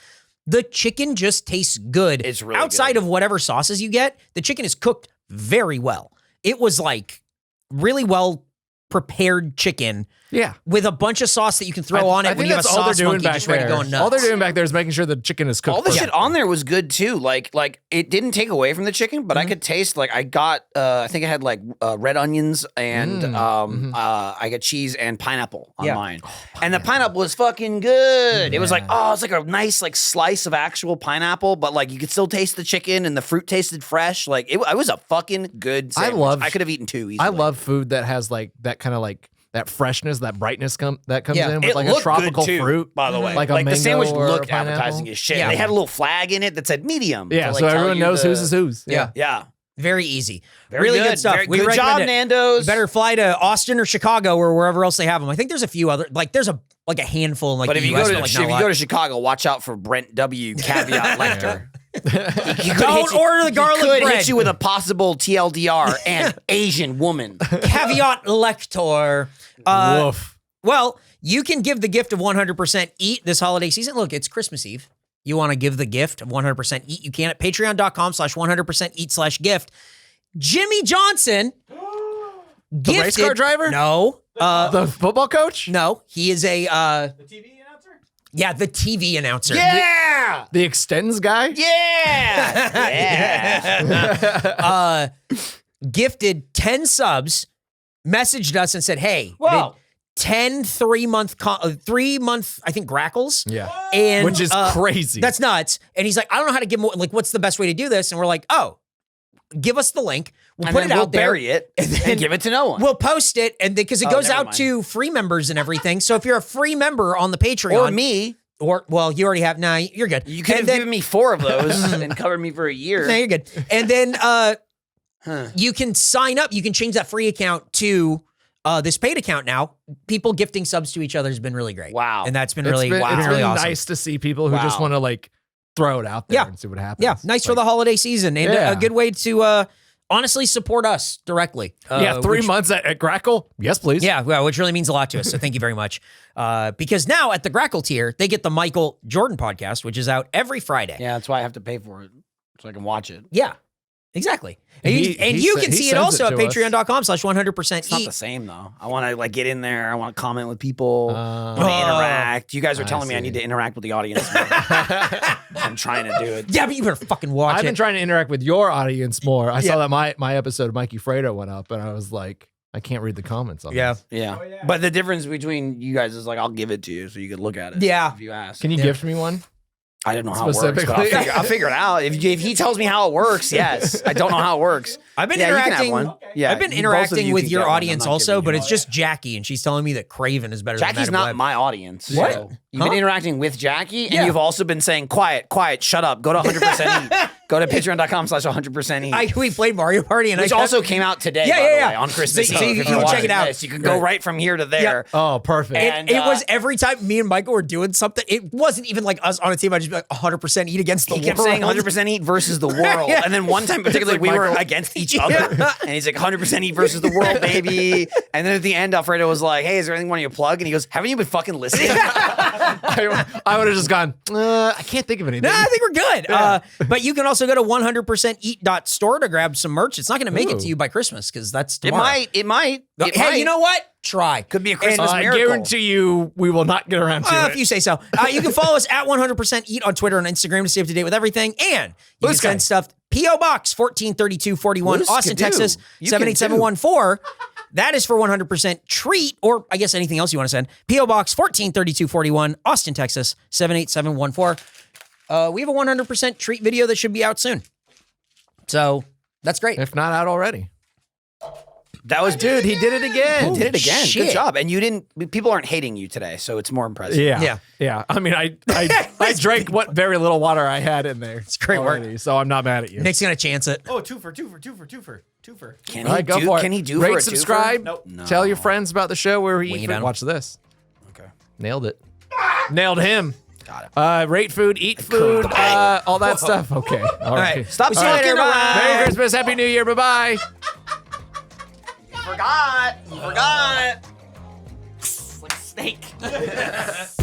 The chicken just tastes good. It's really outside good. of whatever sauces you get. The chicken is cooked very well. It was like really well prepared chicken Yeah. with a bunch of sauce that you can throw on it I when think you have a that's all they're sauce doing monkey back just ready there. to go nuts. All they're doing back there is making sure the chicken is cooked. all the first. shit on there was good too. Like it didn't take away from the chicken, but I could taste like I got I think I had like red onions and I got cheese and pineapple on Yeah. mine. And the pineapple was fucking good. It was like, it's like a nice like slice of actual pineapple, but like you could still taste the chicken and the fruit tasted fresh. Like it was a fucking good sandwich. I could have eaten 2 easily. I love food that has like that kind of like that freshness, that brightness that comes Yeah. in with It like a looked tropical good too, fruit, by the way. like a the mango sandwich or looked pineapple. appetizing as shit. Yeah. They had a little flag in it that said medium. Yeah, to, like, so tell everyone you knows the- whose is whose. Yeah. Yeah. Very easy. Very really good stuff. Very We good recommend job, it. Nando's. You better fly to Austin or Chicago or wherever else they have them. I think there's a few other, like there's a handful in like But the if you US, go to but, like, if not a you lot. go to Chicago, watch out for Brent W. Caveat Lecter. He could Don't hit you- order the garlic he could bread. hit you with a possible TLDR and Asian woman. Caveat lector. Woof. Well, you can give the gift of 100% eat this holiday season. Look, it's Christmas Eve. You want to give the gift of 100% eat, you can at patreon.com/100% eat/gift. Jimmy Johnson. The race car driver? No. The football coach? No. He is a, The TV announcer? yeah, the TV announcer. Yeah. The extends guy? Yeah. Gifted 10 subs, messaged us and said, hey, Wow. 10 3-month, 3-month, I think, grackles. Yeah. And Which is crazy. That's nuts. And he's like, I don't know how to give more. Like, what's the best way to do this? And we're like, oh, give us the link. We'll And put then it we'll out there. bury it and give it to no one. We'll post it, and because it goes never out mind. to free members and everything. So if you're a free member on the Patreon, or me. Or, well, you already have. Nah, you're good. You could have And then- given me 4 of those and covered me for a year. No, you're good. And then you can sign up. You can change that free account to this paid account now. People gifting subs to each other has been really great. Wow. And that's been It's really, been, been it's really been awesome. nice to see people who just Wow. want to like throw it out there Yeah. and see what happens. Yeah, nice for the holiday season and Yeah. a good way to honestly support us directly. Yeah, 3 which- months at Grackle. Yes, please. Yeah, well, which really means a lot to us. So thank you very much. Because now at the Grackle tier, they get the Michael Jordan podcast, which is out every Friday. Yeah, that's why I have to pay for it so I can watch it. Yeah, exactly. And He- you he can he see it sends also it at to us. patreon.com/100% It's not eat. the same though. I want to like get in there. I want to comment with people. I Oh. want to interact. You guys are I telling me I see. need to interact with the audience. more. I'm trying to do it. Yeah, but you better fucking watch I've it. been trying to interact with your audience more. I Yeah. saw that my episode of Mikey Fredo went up, and I was like, I can't read the comments on Yeah. this. Yeah. Oh, yeah. But the difference between you guys is like I'll give it to you so you can look at it. Yeah. If you ask. Can you Yeah. gift me one? I don't know how it works, but Specifically? I'll figure it out. If he tells me how it works, yes. I don't know how it works. I've been Yeah, you can have interacting. one. Yeah, I've been you- both of interacting you with can your get one. I'm audience not also, giving but you it's just Jackie, and she's telling me that Craven is better Jackie's than not Web. my audience. What? So you've Huh? been interacting with Jackie, and Yeah. you've also been saying, quiet, shut up, go to 100% eat. Go to patreon.com/100% eat. We played Mario Party, and Which I also came out today, Yeah, by yeah, the yeah. way, on Christmas So Eve. you If can you're check watching it out. this, you can go right from here to there. Oh, perfect. And, it was every time me and Michael were doing something. It wasn't even like us on a team. I'd just be like 100% eat against the He kept world. saying 100% eat versus the world. Yeah. And then one time particularly, like we were Michael. against each other. And he's like, 100% eat versus the world, baby. And then at the end, Alfredo was like, hey, is there anything you want to plug? And he goes, haven't you been fucking listening? I would have just gone, I can't think of anything. Nah, I think we're good. But you can also go to 100%eat.store to grab some merch. It's not going to make it to Ooh. you by Christmas because that's It tomorrow. might. It might. Hey, you know what? Try. Could be a Christmas I miracle. guarantee you we will not get around to If it. you say so. You can follow us at 100% Eat on Twitter and Instagram to stay up to date with everything. And you Blue can send stuff P.O. Box 143241, Blue Austin, Skidoo. Texas, You can 78714. That is for 100% treat, or I guess anything else you want to send. P.O. Box 143241, Austin, Texas, 78714. We have a 100% treat video that should be out soon. So that's great. If not out already. That was, Dude, he did it again. did it again. shit. Good job. And you didn't, people aren't hating you today, so it's more impressive. Yeah. I mean, I drank what very little water I had in there. It's great work. So I'm not mad at you. Nick's going to chance it. Oh, twofer. Can All he right, go do, for it. can he do Rate, for a subscribe. twofer? Nope. No. Tell your friends about the show where we Wing eat it food. on. Watch this. Okay. Nailed it. Nailed him. Got it. Rate food, eat food, all that stuff. Okay. All right. right. Stop We'll see you later. fucking Bye. around. Merry Christmas. Happy New Year. Bye-bye. You forgot. Like a snake.